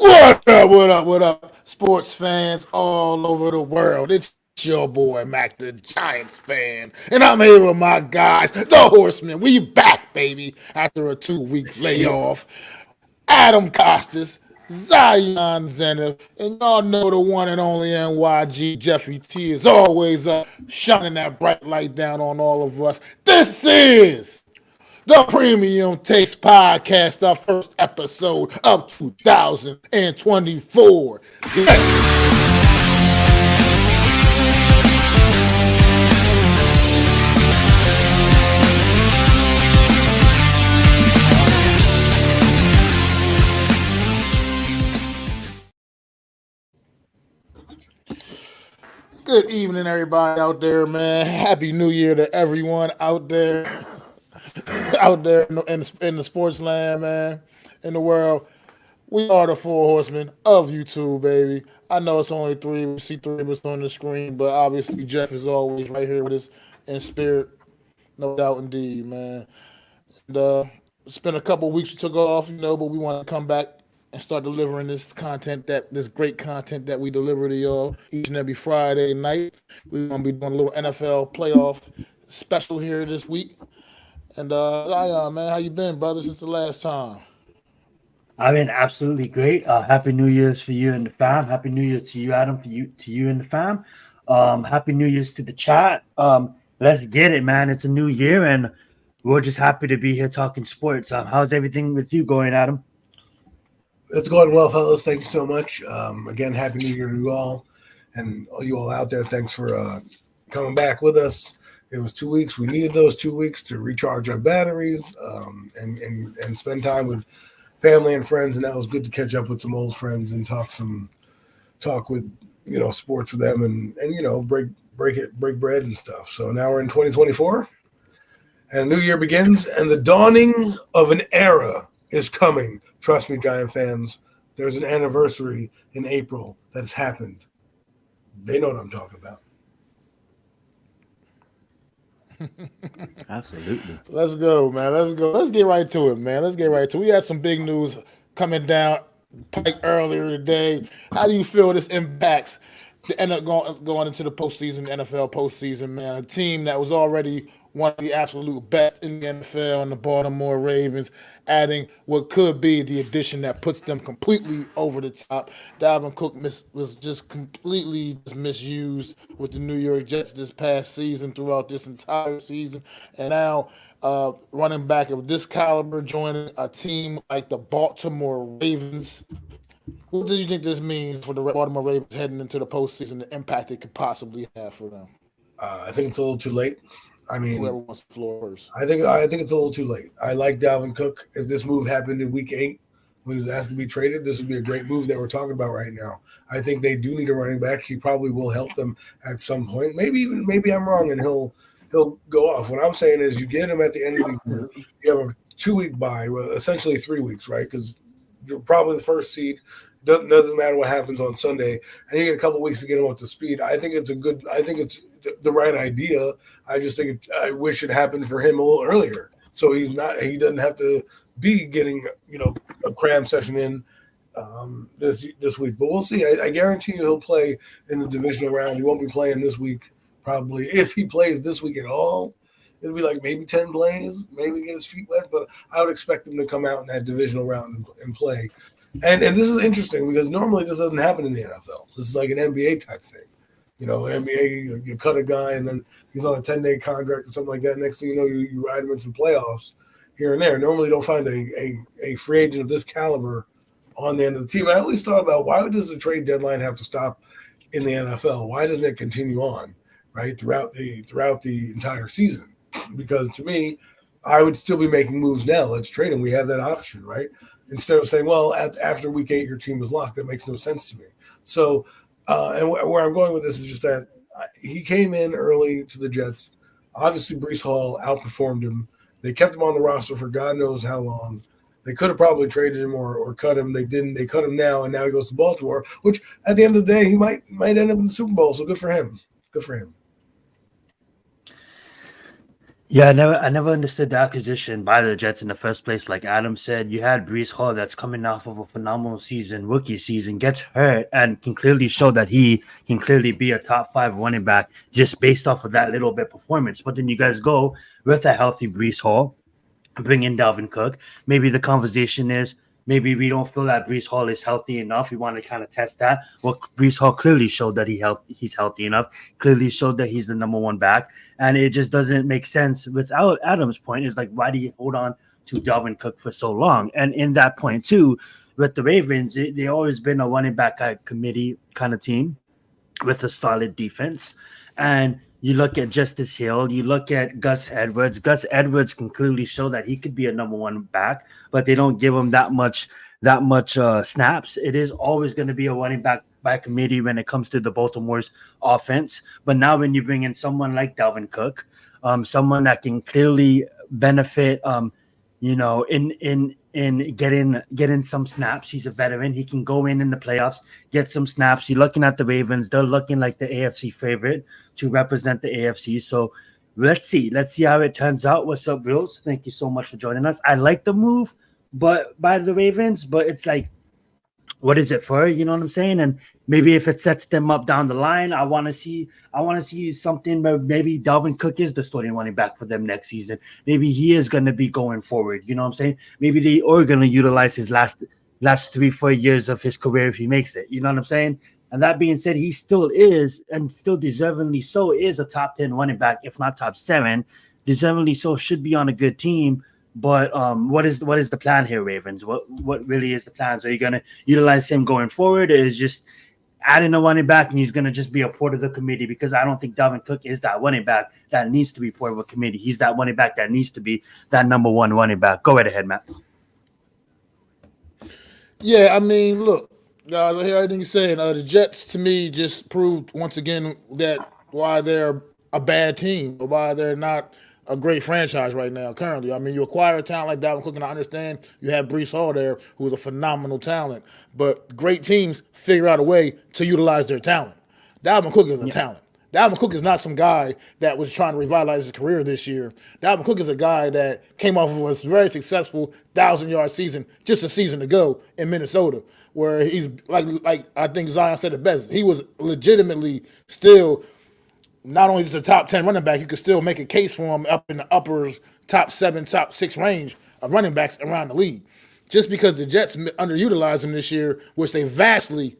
What up, what up, what up, sports fans all over the world? It's your boy, Mac the Giants fan, and I'm here with my guys, the Horsemen. We back, baby, after a 2 week layoff. Adam Costas, Zion Zenith, and y'all know the one and only NYG, Jeffy T, is always up, shining that bright light down on all of us. This is the Premium Takes Podcast, our first episode of 2024. Good evening, everybody out there, man. Happy New Year to everyone out there, out there in the sports land, man, in the world. We are the four horsemen of YouTube, baby. I know it's only three. We see three of us on the screen, but obviously Jeff is always right here with us in spirit. No doubt indeed, man. And it's been a couple weeks we took off, but we want to come back and start delivering this great content that we deliver to y'all each and every Friday night. We're gonna be doing a little NFL playoff special here this week. And Zion, man, how you been, brother, since the last time? I've been absolutely great. Happy New Year's for you and the fam. Happy New Year to you, Adam, to you and the fam. Happy New Year's to the chat. Let's get it, man. It's a new year, and we're just happy to be here talking sports. How's everything with you going, Adam? It's going well, fellas. Thank you so much. Again, happy New Year to you all, and all you all out there. Thanks for coming back with us. It was 2 weeks. We needed those 2 weeks to recharge our batteries and spend time with family and friends, and that was good to catch up with some old friends and talk with sports with them and break bread and stuff. So now we're in 2024, and a new year begins, and the dawning of an era is coming. Trust me, Giant fans. There's an anniversary in April that's happened. They know what I'm talking about. Absolutely. Let's go, man. Let's go. Let's get right to it, man. Let's get right to it. We had some big news coming down pike earlier today. How do you feel this impacts the end up going into the postseason, the NFL postseason, man? A team that was already one of the absolute best in the NFL, and the Baltimore Ravens, adding what could be the addition that puts them completely over the top. Dalvin Cook was just completely misused with the New York Jets this past season, throughout this entire season, and now running back of this caliber joining a team like the Baltimore Ravens. What do you think this means for the Baltimore Ravens heading into the postseason, the impact it could possibly have for them? I think it's a little too late. I mean, Whoever wants the floor first. I think it's a little too late. I like Dalvin Cook. If this move happened in Week 8 when he was asked to be traded, this would be a great move that we're talking about right now. I think they do need a running back. He probably will help them at some point. Maybe I'm wrong, and he'll go off. What I'm saying is, you get him at the end of the year. You have a 2-week bye, well, essentially 3 weeks, right? Because you're probably the first seed. Doesn't matter what happens on Sunday, and you get a couple weeks to get him up to speed. I think it's the right idea. I just think I wish it happened for him a little earlier, so he doesn't have to be getting a cram session in this week. But we'll see. I guarantee you he'll play in the divisional round. He won't be playing this week, probably. If he plays this week at all, it'll be like maybe 10 plays, maybe get his feet wet. But I would expect him to come out in that divisional round and play. And this is interesting because normally this doesn't happen in the NFL. This is like an NBA type thing. In NBA, you cut a guy and then he's on a 10-day contract or something like that. Next thing you know, you ride him into the playoffs here and there. Normally you don't find a free agent of this caliber on the end of the team. I at least thought about, why does the trade deadline have to stop in the NFL? Why doesn't it continue on, right, throughout the entire season? Because to me, I would still be making moves now. Let's trade him. We have that option, right? Instead of saying, well, after Week 8, your team is locked. That makes no sense to me. So, and where I'm going with this is just that he came in early to the Jets. Obviously, Breece Hall outperformed him. They kept him on the roster for God knows how long. They could have probably traded him or cut him. They didn't. They cut him now, and now he goes to Baltimore, which at the end of the day, he might end up in the Super Bowl. So good for him. Good for him. Yeah, I never understood the acquisition by the Jets in the first place. Like Adam said, you had Brees Hall that's coming off of a phenomenal season, rookie season, gets hurt, and can clearly show that he can clearly be a top five running back just based off of that little bit performance. But then you guys go with a healthy Brees Hall, bring in Dalvin Cook. Maybe the conversation is maybe we don't feel that Brees Hall is healthy enough. We want to kind of test that. Well, Brees Hall clearly showed that he's healthy enough. Clearly showed that he's the number one back, and it just doesn't make sense. Without Adam's point, is like why do you hold on to Dalvin Cook for so long? And in that point too, with the Ravens, they always been a running back committee kind of team with a solid defense. And you look at Justice Hill, you look at Gus Edwards. Gus Edwards can clearly show that he could be a number one back, but they don't give him that much snaps. It is always going to be a running back by committee when it comes to the Baltimore's offense. But now when you bring in someone like Dalvin Cook, someone that can clearly benefit, in getting some snaps. He's a veteran. He can go in the playoffs, get some snaps. You're looking at the Ravens. They're looking like the AFC favorite to represent the AFC. So let's see how it turns out. What's up, Bills? Thank you so much for joining us. I like the move, but by the Ravens, but it's like, what is it for? You know what I'm saying? And maybe if it sets them up down the line, I want to see something where maybe Dalvin Cook is the starting running back for them next season. Maybe he is going to be going forward. You know what I'm saying? Maybe they are going to utilize his last 3-4 years of his career if he makes it. You know what I'm saying? And that being said, he still is, and still deservingly so, is a top 10 running back, if not top 7. Deservingly so, should be on a good team. But what is the plan here, Ravens? What really is the plan? So are you going to utilize him going forward, or is just adding a running back and he's going to just be a part of the committee? Because I don't think Dalvin Cook is that running back that needs to be part of a committee. He's that running back that needs to be that number one running back. Go right ahead, Matt. Yeah, I mean, look, guys, I hear everything you're saying. The Jets, to me, just proved once again that why they're a bad team, or why they're not a great franchise right now, currently. I mean, you acquire a talent like Dalvin Cook, and I understand you have Brees Hall there, who is a phenomenal talent, but great teams figure out a way to utilize their talent. Dalvin Cook is a talent. Dalvin Cook is not some guy that was trying to revitalize his career this year. Dalvin Cook is a guy that came off of a very successful 1,000-yard season just a season ago in Minnesota, where he's like I think Zion said it best. He was legitimately still not only just a top 10 running back, you could still make a case for him up in the uppers, top 7, top 6 range of running backs around the league. Just because the Jets underutilized him this year, which they vastly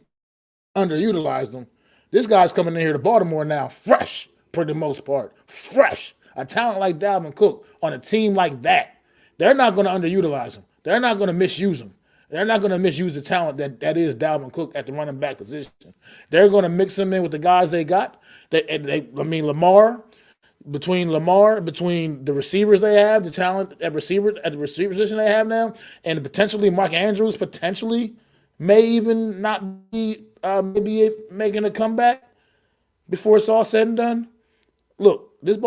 underutilized him, this guy's coming in here to Baltimore now, fresh for the most part. Fresh. A talent like Dalvin Cook on a team like that, they're not going to underutilize him. They're not going to misuse him. They're not going to misuse the talent that is Dalvin Cook at the running back position. They're going to mix him in with the guys they got. Lamar, between the receivers they have, the talent at the receiver position they have now, and potentially Mark Andrews may even not be maybe making a comeback before it's all said and done. Look, this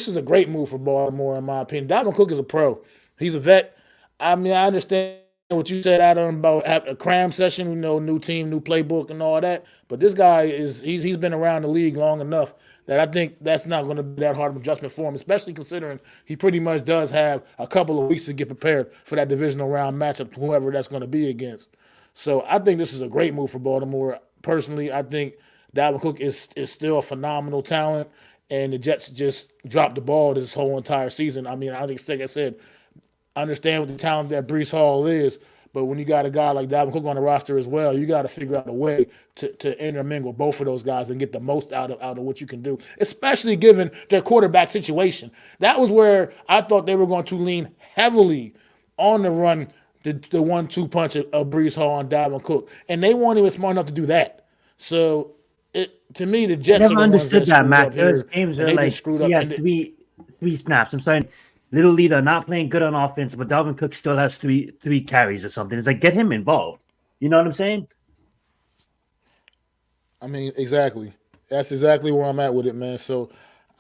is a great move for Baltimore, in my opinion. Dalvin Cook is a pro. He's a vet. I mean, I understand what you said, Adam, about a cram session, new team, new playbook, and all that. But this guy he's been around the league long enough that I think that's not going to be that hard of an adjustment for him, especially considering he pretty much does have a couple of weeks to get prepared for that divisional round matchup, whoever that's going to be against. So I think this is a great move for Baltimore. Personally, I think Dalvin Cook is still a phenomenal talent, and the Jets just dropped the ball this whole entire season. I mean, I think, like I said, I understand what the talent that Brees Hall is, but when you got a guy like Dalvin Cook on the roster as well, you got to figure out a way to intermingle both of those guys and get the most out of what you can do, especially given their quarterback situation. That was where I thought they were going to lean heavily on the run, the 1-2 punch of Brees Hall and Dalvin Cook, and they weren't even smart enough to do that. So, to me, the Jets I never are the understood ones that that, Matt. screwed up There's here, games and where they just screwed up. he has three snaps. I'm sorry, little leader not playing good on offense, but Dalvin Cook still has three carries or something. It's like, get him involved. You know what I'm saying? I mean, exactly. That's exactly where I'm at with it, man. So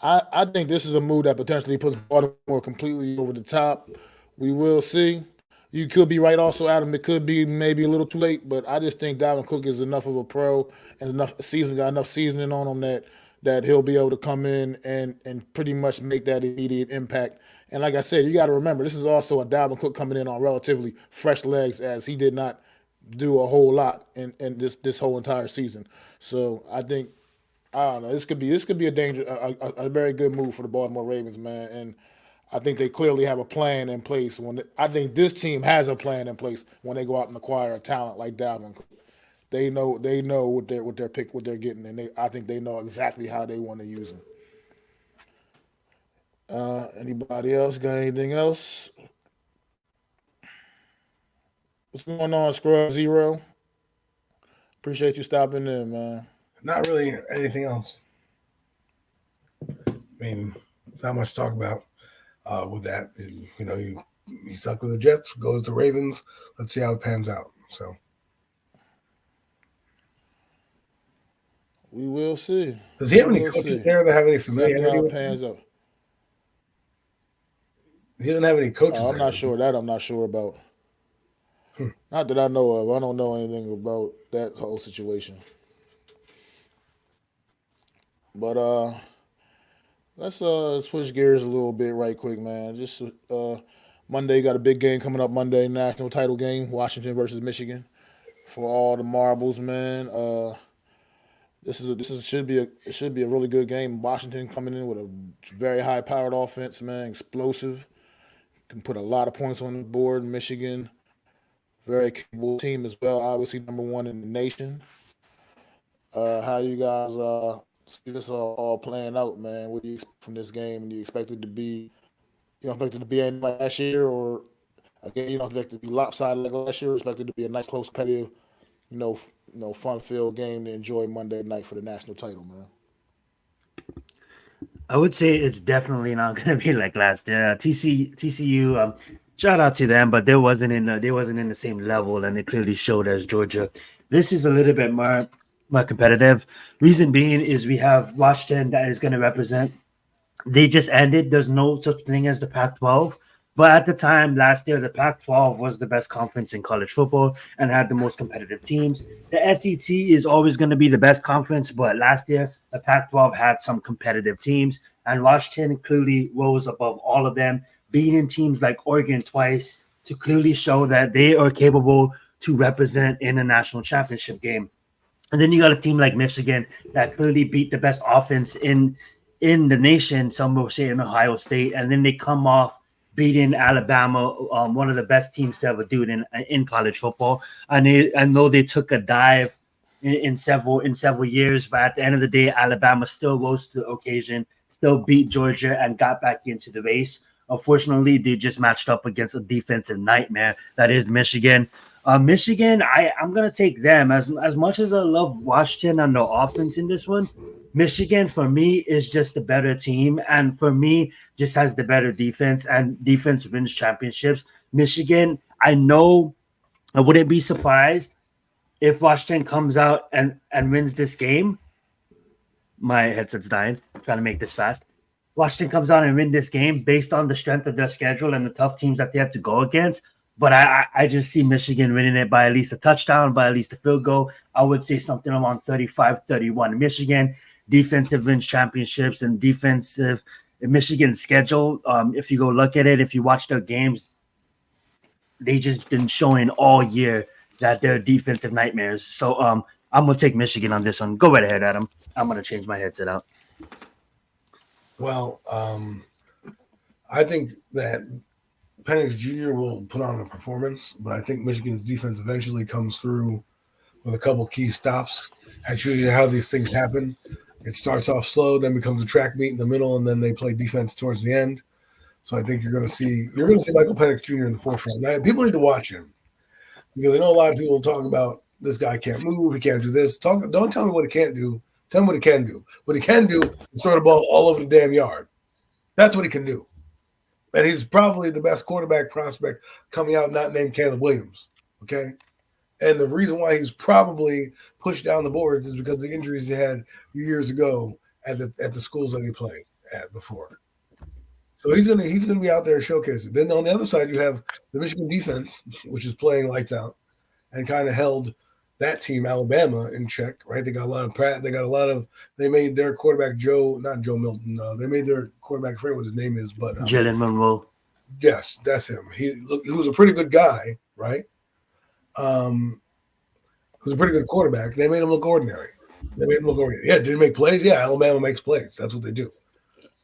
I think this is a move that potentially puts Baltimore completely over the top. We will see. You could be right also, Adam. It could be maybe a little too late, but I just think Dalvin Cook is enough of a pro and got enough seasoning on him that that he'll be able to come in and pretty much make that immediate impact. And like I said, you got to remember, this is also a Dalvin Cook coming in on relatively fresh legs, as he did not do a whole lot in this whole entire season. So I think, I don't know, this could be a very good move for the Baltimore Ravens, man. And I think they clearly have a plan in place. I think this team has a plan in place when they go out and acquire a talent like Dalvin Cook. They know what they're getting, and I think they know exactly how they want to use them. Anybody else got anything else? What's going on, Scrub Zero? Appreciate you stopping in, man. Not really anything else. I mean, there's not much to talk about with that. And, he sucked with the Jets, goes to Ravens. Let's see how it pans out. So we will see. Does he have any coaches there that have any familiarity with pans him? out. He doesn't have any coaches. I'm not sure that. I'm not sure about. Not that I know of. I don't know anything about that whole situation. But let's switch gears a little bit right quick, man. Just Monday, got a big game coming up Monday, national title game, Washington versus Michigan, for all the marbles, man. This should be a really good game. Washington coming in with a very high powered offense, man, explosive, can put a lot of points on the board. Michigan, very capable team as well, obviously number one in the nation. How you guys see this all playing out, man? What do you expect from this game? Do you expect it to be, anything like last year, or again, you don't expect it to be lopsided like last year? Or expect it to be a nice, close, competitive, fun-filled game to enjoy Monday night for the national title, man? I would say it's definitely not going to be like last year. TCU, shout out to them, but they wasn't in the same level, and they clearly showed as Georgia. This is a little bit more competitive. Reason being is we have Washington that is going to represent. They just ended. There's no such thing as the Pac-12. But at the time last year, the Pac-12 was the best conference in college football and had the most competitive teams. The SEC is always going to be the best conference, but last year, the Pac-12 had some competitive teams, and Washington clearly rose above all of them, beating teams like Oregon twice to clearly show that they are capable to represent in a national championship game. And then you got a team like Michigan that clearly beat the best offense in the nation, some will say in Ohio State, and then they come off beating Alabama, one of the best teams to ever do it in college football. And I know they took a dive in several years, but at the end of the day, Alabama still rose to the occasion, still beat Georgia, and got back into the race. Unfortunately, they just matched up against a defensive nightmare that is Michigan. Michigan, I'm gonna take them as much as I love Washington on the offense in this one. Michigan, for me, is just a better team, and for me, just has the better defense, and defense wins championships. Michigan, I know I wouldn't be surprised if Washington comes out and wins this game. My headset's dying. I'm trying to make this fast. Washington comes out and win this game based on the strength of their schedule and the tough teams that they have to go against. But I just see Michigan winning it by at least a touchdown, by at least a field goal. I would say something around 35-31. Michigan, defensive wins championships, and defensive Michigan schedule. If you go look at it, if you watch their games, they just been showing all year that they're defensive nightmares. So I'm going to take Michigan on this one. Go right ahead, Adam. I'm going to change my headset out. Well, I think that Penix Jr. will put on a performance, but I think Michigan's defense eventually comes through with a couple key stops. That's usually how these things happen. It starts off slow, then becomes a track meet in the middle, and then they play defense towards the end. So I think you're going to see Michael Penix Jr. in the forefront. Now, people need to watch him because I know a lot of people talk about this guy can't move, he can't do this. Don't tell me what he can't do. Tell me what he can do. What he can do is throw the ball all over the damn yard. That's what he can do. And he's probably the best quarterback prospect coming out not named Caleb Williams, okay? And the reason why he's probably pushed down the boards is because of the injuries he had years ago at the schools that he played at before. So he's gonna be out there showcasing. Then on the other side, you have the Michigan defense, which is playing lights out and kind of held that team, Alabama, in check, right? They got a lot of Pratt. They made their quarterback not Joe Milton. They made their quarterback, I forget what his name is, but Jalen Monroe. yes, that's him. He was a pretty good guy, right? Who's a pretty good quarterback. They made him look ordinary. Yeah, did he make plays? Yeah, Alabama makes plays. That's what they do.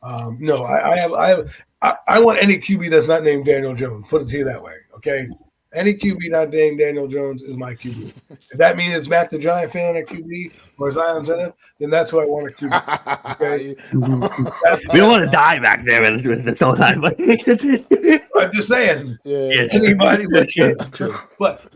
No, I want any QB that's not named Daniel Jones. Put it to you that way, okay? Any QB not named Daniel Jones is my QB. If that means it's MacDaGianTFan at QB or Zion Zenith, then that's who I want to QB. Okay? We don't want to die back there with this whole time. I'm just saying. Yeah, Anybody but true. But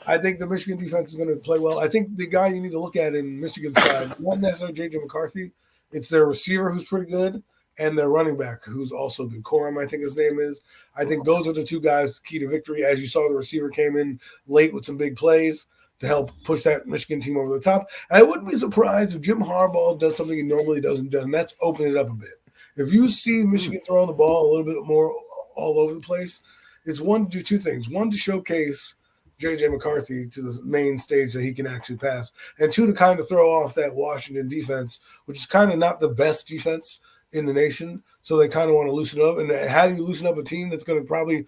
I think the Michigan defense is going to play well. I think the guy you need to look at in Michigan's side, not necessarily J.J. McCarthy, it's their receiver who's pretty good and their running back who's also good. Corum, I think his name is. I think those are the two guys key to victory. As you saw, the receiver came in late with some big plays to help push that Michigan team over the top. And I wouldn't be surprised if Jim Harbaugh does something he normally doesn't do, and that's open it up a bit. If you see Michigan throwing the ball a little bit more all over the place, it's one to do two things. One, to showcase J.J. McCarthy to the main stage that he can actually pass. And two, to kind of throw off that Washington defense, which is kind of not the best defense in the nation. So they kind of want to loosen up. And how do you loosen up a team that's going to probably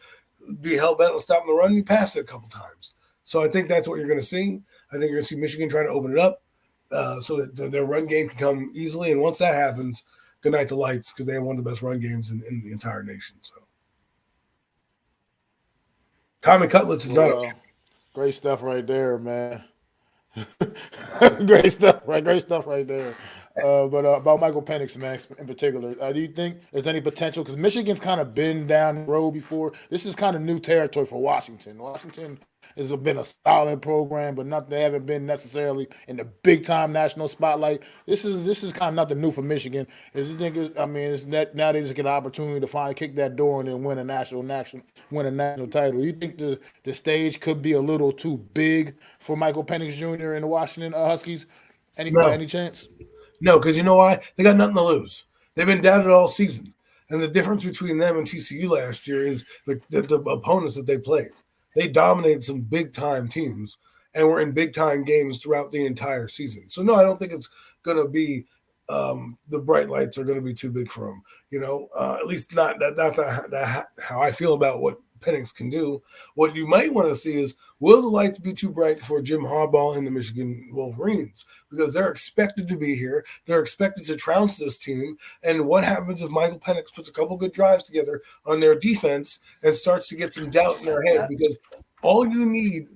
be hell-bent on stopping the run? You pass it a couple times. So I think that's what you're going to see. I think you're going to see Michigan trying to open it up so that their run game can come easily. And once that happens, good night to lights, because they have one of the best run games in the entire nation. So Tommy Cutlets is not great stuff right there, man. Great stuff right there. But about Michael Penix, man, in particular, do you think there's any potential? Because Michigan's kind of been down the road before. This is kind of new territory for Washington. Washington has been a solid program, but they haven't been necessarily in the big time national spotlight. This is kind of nothing new for Michigan. Is you think? It's now they just get an opportunity to finally kick that door and then win a national title. You think the stage could be a little too big for Michael Penix Jr. and the Washington Huskies? Any chance? No, because you know why? They got nothing to lose. They've been down it all season. And the difference between them and TCU last year is the opponents that they played. They dominated some big-time teams and were in big-time games throughout the entire season. So, no, I don't think it's going to be the bright lights are going to be too big for them. At least not how I feel about what Penix can do. What you might want to see is, will the lights be too bright for Jim Harbaugh and the Michigan Wolverines? Because they're expected to be here. They're expected to trounce this team. And what happens if Michael Penix puts a couple good drives together on their defense and starts to get some doubt in their head? Because all you need,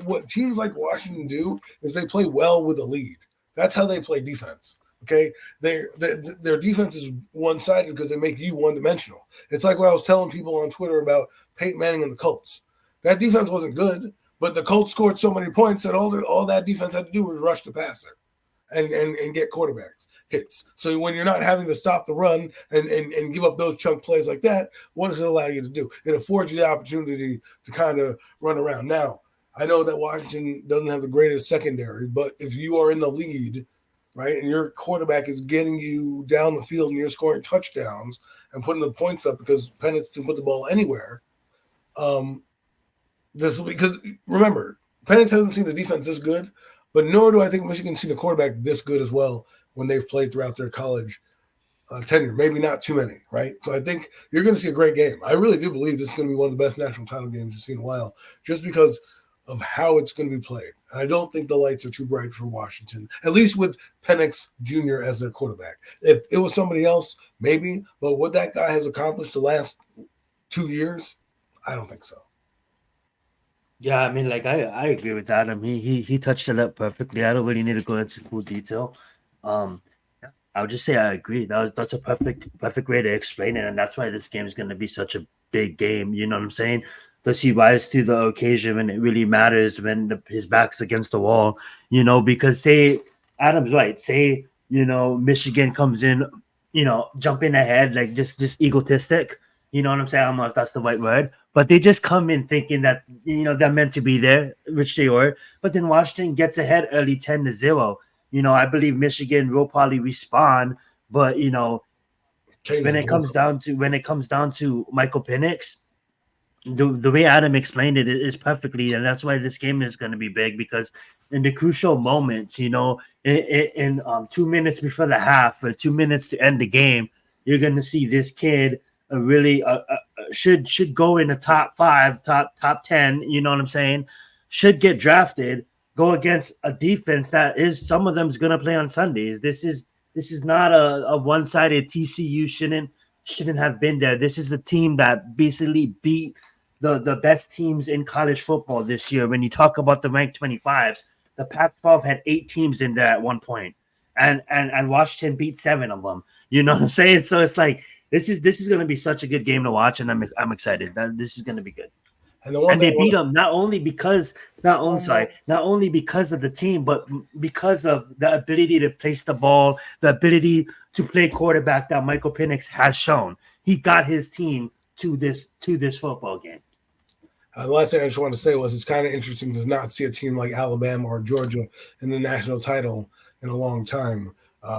what teams like Washington do is they play well with a lead. That's how they play defense. Okay, their defense is one-sided because they make you one-dimensional. It's like what I was telling people on Twitter about Peyton Manning and the Colts. That defense wasn't good, but the Colts scored so many points that all that defense had to do was rush the passer and get quarterbacks hits. So when you're not having to stop the run and give up those chunk plays like that, what does it allow you to do? It affords you the opportunity to kind of run around. Now, I know that Washington doesn't have the greatest secondary, but if you are in the lead, right, and your quarterback is getting you down the field and you're scoring touchdowns and putting the points up because Penix can put the ball anywhere, this will be, because remember, Penix hasn't seen the defense this good, but nor do I think Michigan's seen a quarterback this good as well when they've played throughout their college tenure. Maybe not too many, right? So I think you're going to see a great game. I really do believe this is going to be one of the best national title games you've seen in a while, just because of how it's going to be played. And I don't think the lights are too bright for Washington, at least with Penix Jr. as their quarterback. If it was somebody else, maybe, but what that guy has accomplished the last 2 years, I don't think so. Yeah, I mean, I agree with that. I mean, he touched it up perfectly. I don't really need to go into full detail. I would just say I agree. That's a perfect way to explain it, and that's why this game is going to be such a big game. You know what I'm saying? Does he rise to the occasion when it really matters, when his back's against the wall? Because say Adam's right. Say Michigan comes in, jumping ahead, like just egotistic. You know what I'm saying? I don't know if that's the right word, but they just come in thinking that they're meant to be there, which they are. But then Washington gets ahead early, 10-0. I believe Michigan will probably respond, but when it comes down to Michael Penix, the way Adam explained it is perfectly, and that's why this game is going to be big because in the crucial moments, in 2 minutes before the half or 2 minutes to end the game, you're going to see this kid really should go in the top 5, top 10. You know what I'm saying? Should get drafted. Go against a defense that is some of them is going to play on Sundays. This is not a one-sided. TCU shouldn't have been there. This is a team that basically beat the best teams in college football this year. When you talk about the ranked 25s, the Pac-12 had 8 teams in there at one point, and Washington beat 7 of them. You know what I'm saying? So it's like this is going to be such a good game to watch, and I'm excited. This is going to be good. And they beat them not only because not only because of the team, but because of the ability to place the ball, the ability to play quarterback that Michael Penix has shown. He got his team to this football game. The last thing I just want to say was it's kind of interesting to not see a team like Alabama or Georgia in the national title in a long time.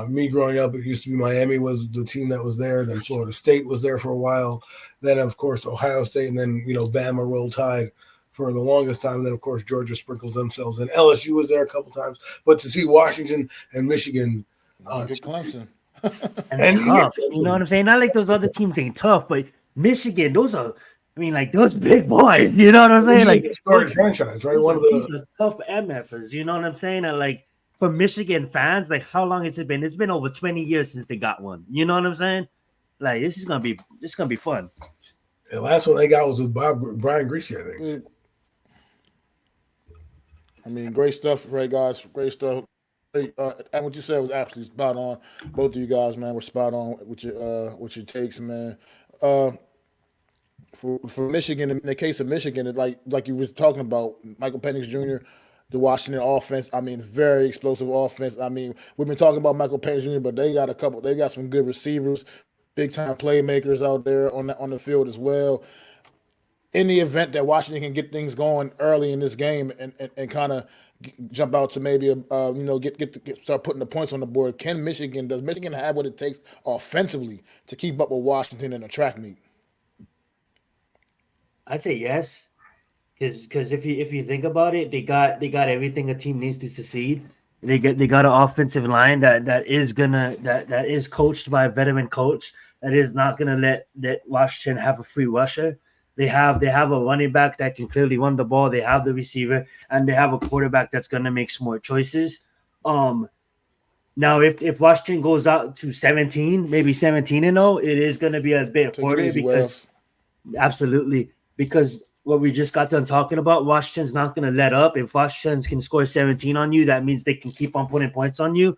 Me growing up, it used to be Miami was the team that was there. Then Florida State was there for a while. Then, of course, Ohio State, and then, Bama Roll Tide for the longest time. And then, of course, Georgia sprinkles themselves in. LSU was there a couple times. But to see Washington and Michigan. Get Clemson. and tough. You know what I'm saying? Not like those other teams ain't tough, but Michigan, those big boys. You know what I'm saying? Like, franchise, right? These are tough MFers. You know what I'm saying? And like, for Michigan fans, like, how long has it been? It's been over 20 years since they got one. You know what I'm saying? Like, this is gonna be fun. The last one they got was with Brian Greasy, I think. I mean, great stuff, right, guys? Great stuff. And what you said was absolutely spot on. Both of you guys, man, were spot on with your takes, man. For Michigan, in the case of Michigan, like you was talking about, Michael Penix Jr., the Washington offense. I mean, very explosive offense. I mean, we've been talking about Michael Penix Jr., but they got some good receivers, big time playmakers out there on the field as well. In the event that Washington can get things going early in this game and kind of jump out to maybe start putting the points on the board, does Michigan have what it takes offensively to keep up with Washington in a track meet? I'd say yes, because if you think about it, they got everything a team needs to succeed. They got an offensive line that is coached by a veteran coach that is not gonna let Washington have a free rusher. They have a running back that can clearly run the ball. They have the receiver, and they have a quarterback that's gonna make smart choices. Now if Washington goes out to 17, maybe 17-0, it is gonna be a bit harder because absolutely. Because what we just got done talking about, Washington's not going to let up. If Washington can score 17 on you, that means they can keep on putting points on you.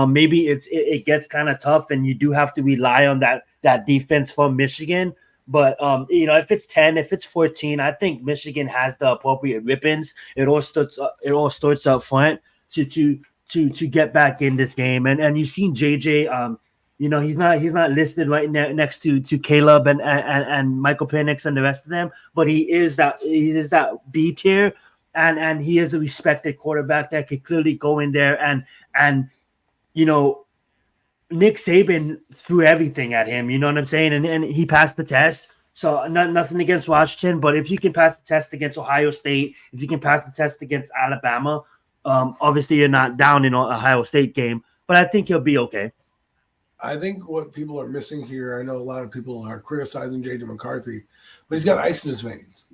Maybe it gets kind of tough, and you do have to rely on that defense from Michigan. But if it's 10, if it's 14, I think Michigan has the appropriate weapons. It all starts up front to get back in this game. And you've seen JJ. He's not listed right next to Caleb and Michael Penix and the rest of them, but he is that B tier, and he is a respected quarterback that could clearly go in there and Nick Saban threw everything at him. You know what I'm saying? And he passed the test. So nothing against Washington, but if you can pass the test against Ohio State, if you can pass the test against Alabama, obviously you're not down in Ohio State game, but I think you'll be okay. I think what people are missing here, I know a lot of people are criticizing J.J. McCarthy, but he's got ice in his veins.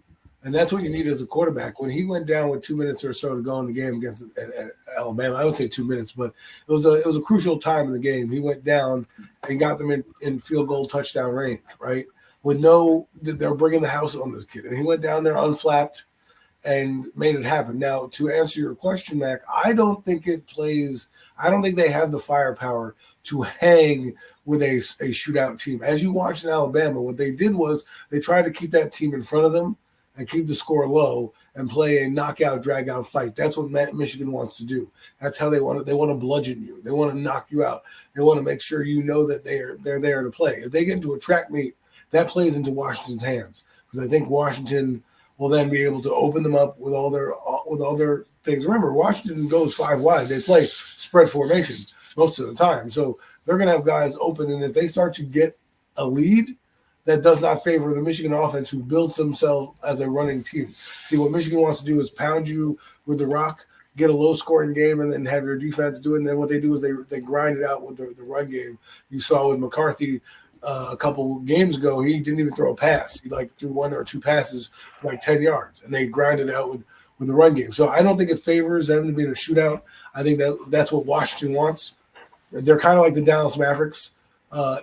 And that's what you need as a quarterback. When he went down with 2 minutes or so to go in the game against at Alabama, I would say 2 minutes, but it was a crucial time in the game. He went down and got them in field goal touchdown range, right? They're bringing the house on this kid. And he went down there unflapped and made it happen. Now, to answer your question, Mac, I don't think they have the firepower to hang with a shootout team. As you watched in Alabama, what they did was they tried to keep that team in front of them and keep the score low and play a knockout, drag-out fight. That's what Michigan wants to do. That's how they want to. They want to bludgeon you. They want to knock you out. They want to make sure you know that they're there to play. If they get into a track meet, that plays into Washington's hands, because I think Washington will then be able to open them up with all their things. Remember, Washington goes 5 wide. They play spread formation most of the time. So they're going to have guys open, and if they start to get a lead, that does not favor the Michigan offense, who builds themselves as a running team. See, what Michigan wants to do is pound you with the rock, get a low-scoring game, and then have your defense do it. And then what they do is they grind it out with the run game. You saw with McCarthy a couple games ago, he didn't even throw a pass. He threw 1 or 2 passes for 10 yards, and they grinded it out with the run game. So I don't think it favors them to be in a shootout. I think that's what Washington wants. They're kind of like the Dallas Mavericks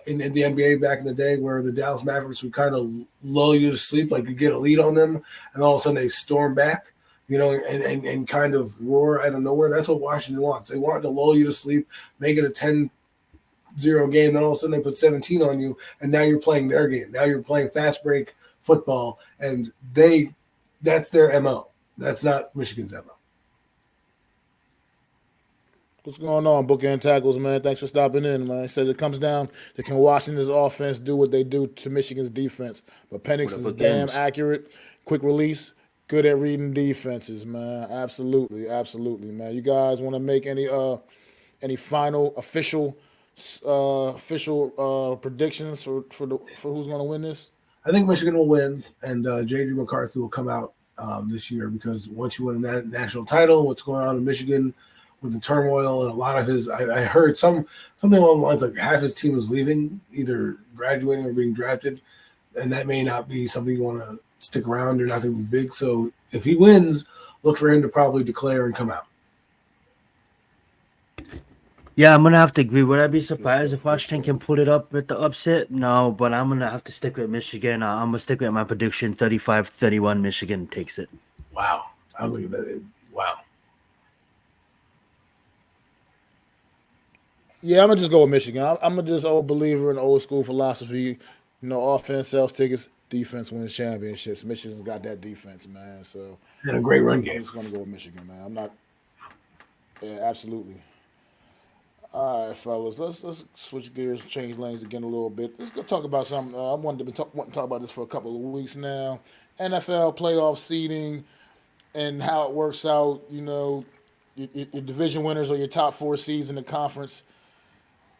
in the NBA back in the day, where the Dallas Mavericks would kind of lull you to sleep, like you get a lead on them, and all of a sudden they storm back, and kind of roar out of nowhere. That's what Washington wants. They want to lull you to sleep, make it a 10-0 game, then all of a sudden they put 17 on you, and now you're playing their game. Now you're playing fast break football, and that's their MO. That's not Michigan's MO. What's going on, Bookend Tackles, man? Thanks for stopping in, man. It says it comes down to can Washington's offense do what they do to Michigan's defense. But Penix is damn accurate, quick release, good at reading defenses, man. Absolutely, man. You guys want to make any final official predictions for who's going to win this? I think Michigan will win, and J.J. McCarthy will come out this year, because once you win a national title, what's going on in Michigan with the turmoil and a lot of his, I heard something along the lines like half his team is leaving, either graduating or being drafted, and that may not be something you want to stick around. They're not going to be big. So if he wins, look for him to probably declare and come out. Yeah, I'm going to have to agree. Would I be surprised if Washington can pull it up with the upset? No, but I'm going to have to stick with Michigan. I'm going to stick with my prediction, 35-31, Michigan takes it. Wow. I believe that. Wow. Yeah, I'm going to just go with Michigan. I'm just an old believer in old school philosophy. Offense sells tickets, defense wins championships. Michigan's got that defense, man. So and a great run game. I'm just going to go with Michigan, man. I'm not – yeah, absolutely. All right, fellas, let's switch gears, change lanes again a little bit. Let's go talk about something. I wanted to talk about this for a couple of weeks now. NFL playoff seeding and how it works out. Your division winners or your top 4 seeds in the conference,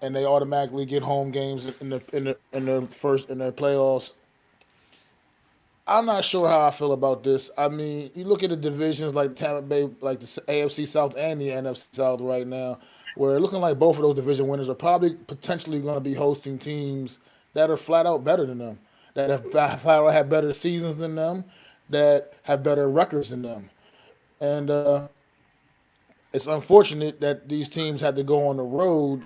and they automatically get home games in their playoffs. I'm not sure how I feel about this. I mean, you look at the divisions like Tampa Bay, like the AFC South and the NFC South right now, where looking like both of those division winners are probably potentially going to be hosting teams that are flat out better than them, that have flat out have better seasons than them, that have better records than them. And it's unfortunate that these teams had to go on the road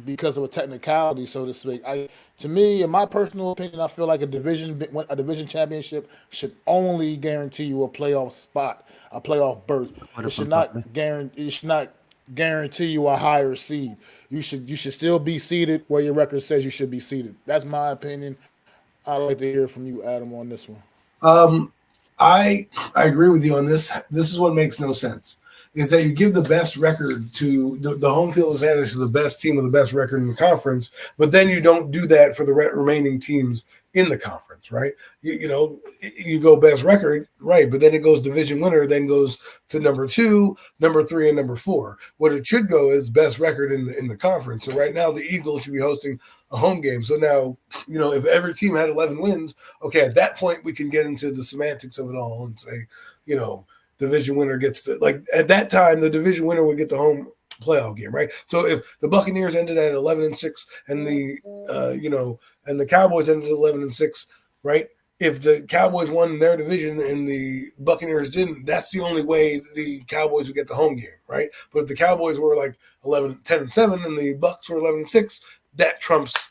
because of a technicality, so to speak. To me, in my personal opinion, I feel like a division championship should only guarantee you a playoff spot, a playoff berth. It should not guarantee you a higher seed. You should still be seeded where your record says you should be seeded. That's my opinion. I'd like to hear from you, Adam, on this one. I agree with you on this. This is what makes no sense. Is that you give the best record to the home field advantage to the best team with the best record in the conference, but then you don't do that for the remaining teams in the conference, right? You go best record, right, but then it goes division winner, then goes to number 2, number 3, and number 4. What it should go is best record in the conference. So right now the Eagles should be hosting a home game. So now, if every team had 11 wins, okay, at that point we can get into the semantics of it all and say, division winner gets at that time, the division winner would get the home playoff game, right? So if the Buccaneers ended at 11-6 and the Cowboys ended at 11-6, right? If the Cowboys won their division and the Buccaneers didn't, that's the only way the Cowboys would get the home game, right? But if the Cowboys were 10-7 and the Bucs were 11-6, that trumps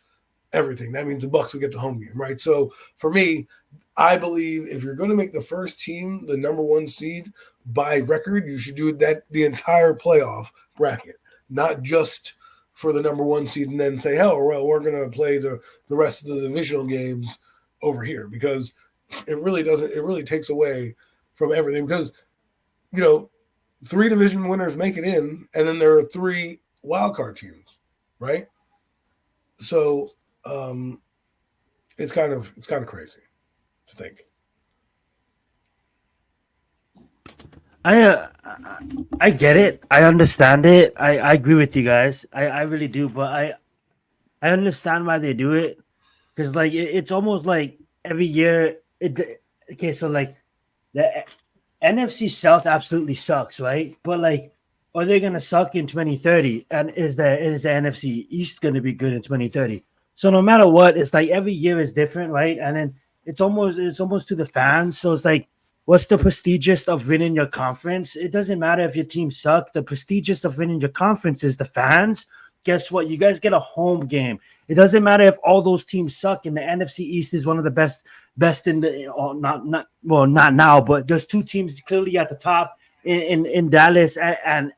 everything. That means the Bucs would get the home game, right? So for me, I believe if you're going to make the first team the number 1 seed by record, you should do that the entire playoff bracket, not just for the number 1 seed and then say, well, we're going to play the rest of the divisional games over here, because it really takes away from everything, because 3 division winners make it in, and then there are 3 wild card teams, right? So it's kind of crazy to think. I get it. I understand it. I agree with you guys. I really do. But I understand why they do it. because like it's almost like every year. Okay, so like the NFC South absolutely sucks, right? But like, are they gonna suck in 2030? And is the NFC East gonna be good in 2030? So no matter what, it's like every year is different, right? And then it's almost to the fans. So it's like, what's the prestigious of winning your conference? It doesn't matter if your team suck. The prestigious of winning your conference is the fans. Guess what? You guys get a home game. It doesn't matter if all those teams suck, and the NFC East is one of the best in the not now, but there's two teams clearly at the top in Dallas and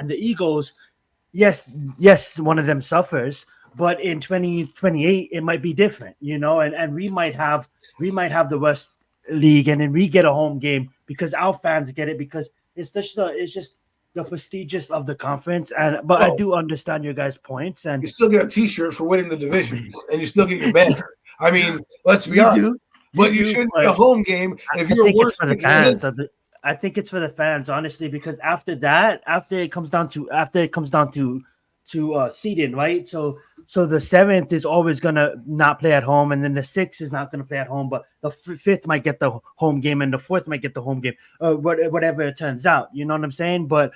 the Eagles. Yes, one of them suffers, but in 2028 it might be different, and we might have the West League, and then we get a home game because our fans get it because it's just the prestigious of the conference. But I do understand your guys' points, and you still get a T-shirt for winning the division, and you still get your banner. I mean, let's be honest. But you shouldn't be a home game if you're worse for the fans. I think it's for the fans, honestly, because after it comes down to seeding, right? So the 7th is always gonna not play at home, and then the 6th is not gonna play at home, but the 5th might get the home game, and the 4th might get the home game, whatever it turns out. You know what I'm saying? But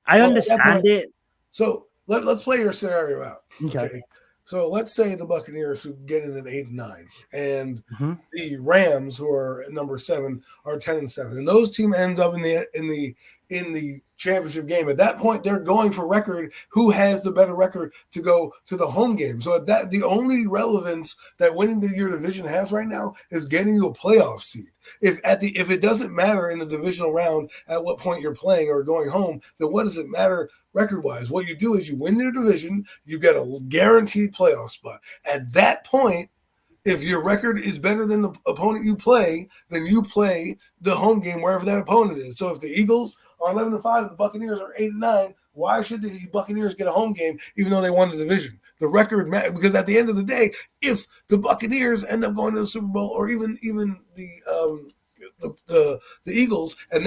I understand it. So let's play your scenario out. Okay. So let's say the Buccaneers who get in at 8-9, and the Rams, who are at number 7, are 10-7, and those teams end up in the championship game. At that point, they're going for record. Who has the better record to go to the home game? So that the only relevance that winning your division has right now is getting you a playoff seed. If it doesn't matter in the divisional round at what point you're playing or going home, then what does it matter record-wise? What you do is you win your division, you get a guaranteed playoff spot. At that point, if your record is better than the opponent you play, then you play the home game wherever that opponent is. So if the Eagles are 11-5, the Buccaneers are 8-9, why should the Buccaneers get a home game even though they won the division? The record matters, because at the end of the day, if the Buccaneers end up going to the Super Bowl, or even the Eagles, and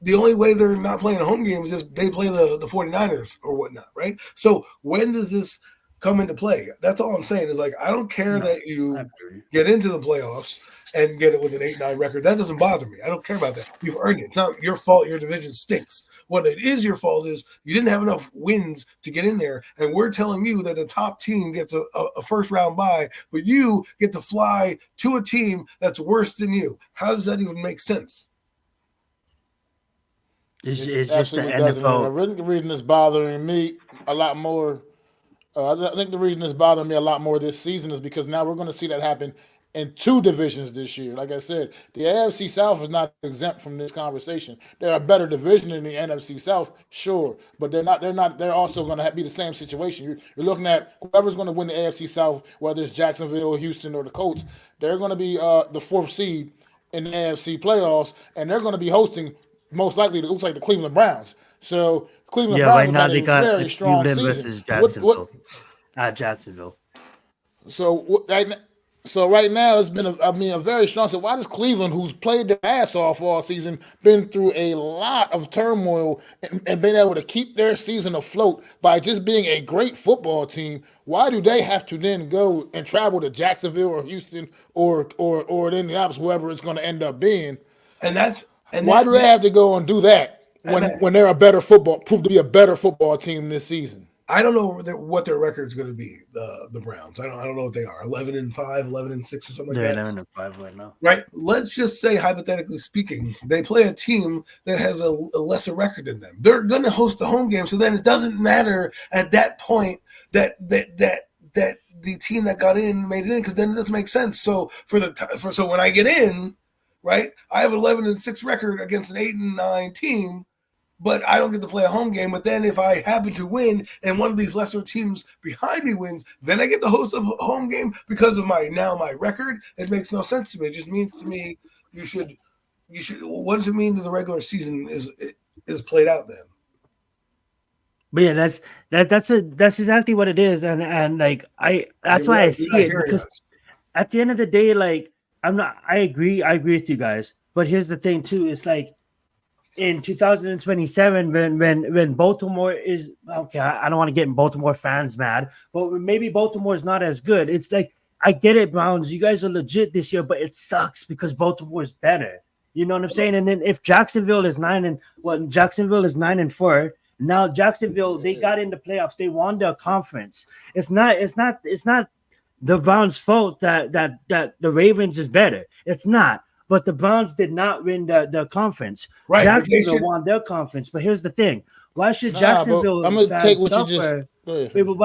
the only way they're not playing a home game is if they play the 49ers or whatnot, right? So when does this come into play? That's all I'm saying is, like, I don't care that you get into the playoffs and get it with an 8-9 record. That doesn't bother me. I don't care about that. You've earned it. It's not your fault your division stinks. What it is your fault is you didn't have enough wins to get in there, and we're telling you that the top team gets a first round bye, but you get to fly to a team that's worse than you. How does that even make sense? It's just the NFL. The reason it's bothering me a lot more, I think the reason it's bothering me a lot more this season is because now we're going to see that happen in 2 divisions this year. Like I said, the AFC South is not exempt from this conversation. They're a better division in the NFC South, sure, but they're not. They're also going to be the same situation. You're looking at whoever's going to win the AFC South, whether it's Jacksonville, Houston, or the Colts. They're going to be the 4th seed in the AFC playoffs, and they're going to be hosting, most likely, it looks like, the Cleveland Browns. So Cleveland Browns right now they got very strong Cleveland season. versus Jacksonville. At Jacksonville. So right now it's been a very strong. So why does Cleveland, who's played their ass off all season, been through a lot of turmoil and been able to keep their season afloat by just being a great football team? Why do they have to then go and travel to Jacksonville or Houston or Indianapolis, whoever it's going to end up being? Why do they have to go and do that when they're prove to be a better football team this season? I don't know what their record's going to be. The Browns. I don't know what they are. 11-5, 11-6, or something like that. 11-5 right now. Right. Let's just say, hypothetically speaking, they play a team that has a lesser record than them. They're going to host the home game, so then it doesn't matter at that point that the team that got in made it in, because then it doesn't make sense. So so when I get in, right, I have an 11-6 record against an 8-9 team. But I don't get to play a home game. But then if I happen to win and one of these lesser teams behind me wins, then I get to host a home game because of my record. It makes no sense to me. It just means to me you should. What does it mean that the regular season is played out then? But yeah, that's exactly what it is, and like that's why I see it, because at the end of the day, like I agree with you guys. But here's the thing too: it's like, in 2027, when Baltimore is okay, I don't want to get Baltimore fans mad, but maybe Baltimore is not as good. It's like I get it, Browns. You guys are legit this year, but it sucks because Baltimore is better. You know what I'm saying? And then if Jacksonville is 9-4. Now Jacksonville, they got in the playoffs. They won their conference. It's not the Browns' fault that the Ravens is better. It's not. But the Browns did not win the conference. Right. Jacksonville won their conference. But here's the thing: why should Jacksonville I'm gonna take fans what you suffer? just. Go ahead. Wait, but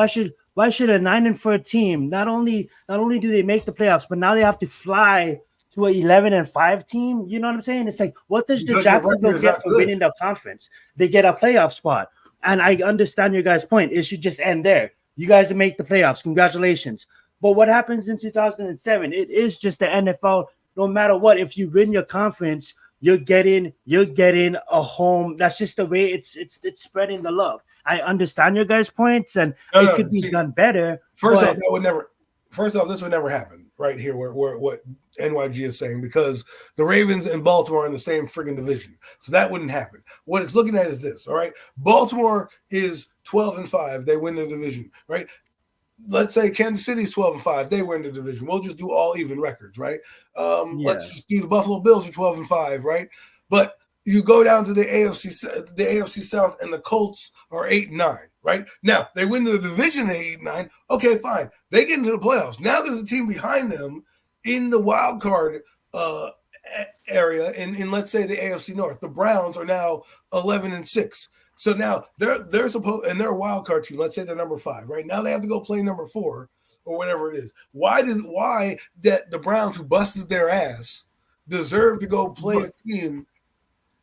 why should a 9-4 team not only do they make the playoffs, but now they have to fly to an 11-5 team? You know what I'm saying? It's like, what does the Because your Jacksonville record is get not for good. winning the conference? They get a playoff spot. And I understand your guys' point. It should just end there. You guys make the playoffs. Congratulations. But what happens in 2007? It is just the NFL. No matter what, if you win your conference, you're getting a home. That's just the way it's spreading the love. I understand your guys' points, and it could be done better. First off, this would never happen right here. Where what NYG is saying, because the Ravens and Baltimore are in the same friggin' division, so that wouldn't happen. What it's looking at is this. All right, Baltimore is 12-5. They win the division. Right. Let's say Kansas City's 12-5. They win the division. We'll just do all even records, right? Let's just do the Buffalo Bills are 12-5, right? But you go down to the AFC South, and the Colts are 8-9, right? Now they win the division at 8-9. Okay, fine. They get into the playoffs. Now there's a team behind them in the wild card area in let's say the AFC North. The Browns are now 11-6. So now they're supposed, and they're a wild card team. Let's say they're number 5. Right now they have to go play number 4 or whatever it is. Why that the Browns, who busted their ass, deserve to go play a team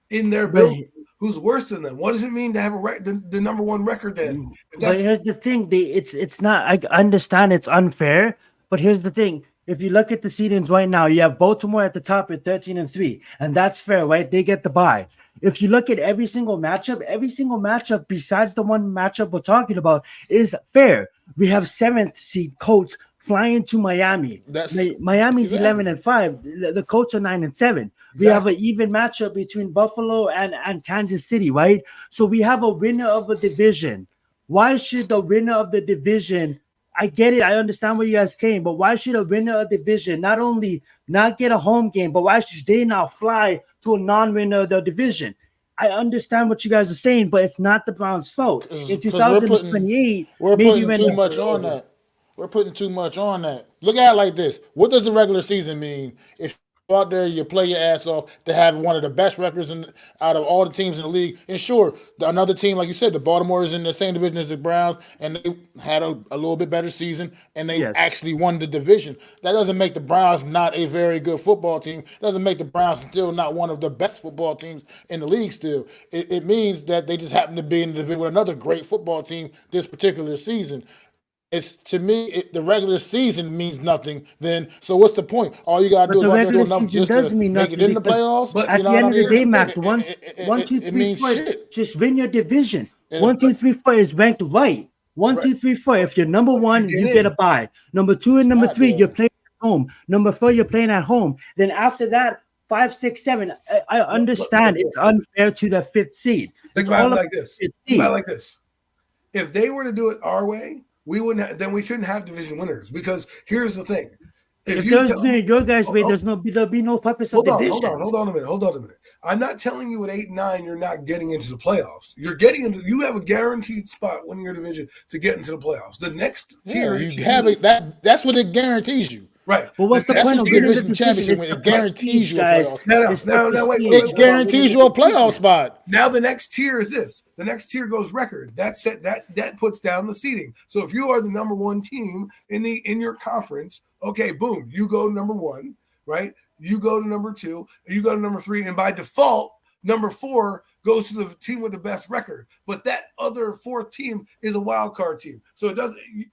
in their building who's worse than them? What does it mean to have the number 1 record then? But here's the thing: it's not. I understand it's unfair, but here's the thing. If you look at the seedings right now, you have Baltimore at the top at 13-3, and that's fair, right? They get the bye. If you look at every single matchup besides the one matchup we're talking about is fair. We have 7th seed Colts flying to Miami. Miami's 11-5. The Colts are 9-7. Exactly. We have an even matchup between Buffalo and Kansas City, right? So we have a winner of a division. Why should the winner of the division? I get it. I understand where you guys came, but why should a winner of division not only not get a home game, but why should they now fly to a non-winner of the division? I understand what you guys are saying, but it's not the Browns' fault. In 2028, we're putting too much on that. We're putting too much on that. Look at it like this. What does the regular season mean? If you out there, you play your ass off to have one of the best records out of all the teams in the league. And sure, another team, like you said, the Baltimore is in the same division as the Browns, and they had a little bit better season, and they actually won the division. That doesn't make the Browns not a very good football team. Doesn't make the Browns still not one of the best football teams in the league still. It means that they just happen to be in the division with another great football team this particular season. It's, to me, the regular season means nothing. Then, so what's the point? All you gotta do is the do regular a number season just does to mean make nothing it in the playoffs. But at the end of the day, Mac, 1, 2, 3, 4, just win your division. 1, 2, 3, 4 is ranked right. 1, 2, 3, 4. If you're number 1, you get a bye. Number 2 and number 3, you're playing at home. Number 4, you're playing at home. Then after that, 5, 6, 7. I understand it's unfair to the 5th seed. Think about it like this. Think about it like this. If they were to do it our way, we wouldn't. Then we shouldn't have division winners, because here's the thing: if there's your guys' way, there'll be no purpose of division. Hold on a minute. I'm not telling you at 8-9 you're not getting into the playoffs. You're getting into. You have a guaranteed spot winning your division to get into the playoffs. The next tier, you have it. That's what it guarantees you. Right. Well, what's the point of winning the championship? It guarantees you a playoff spot. It guarantees you a playoff spot. Now the next tier is this. The next tier goes record. That's it. That puts down the seeding. So if you are the number 1 team in your conference, okay, boom, you go number 1, right? You go to number 2, you go to number 3, and by default, number 4 goes to the team with the best record. But that other 4th team is a wild card team. So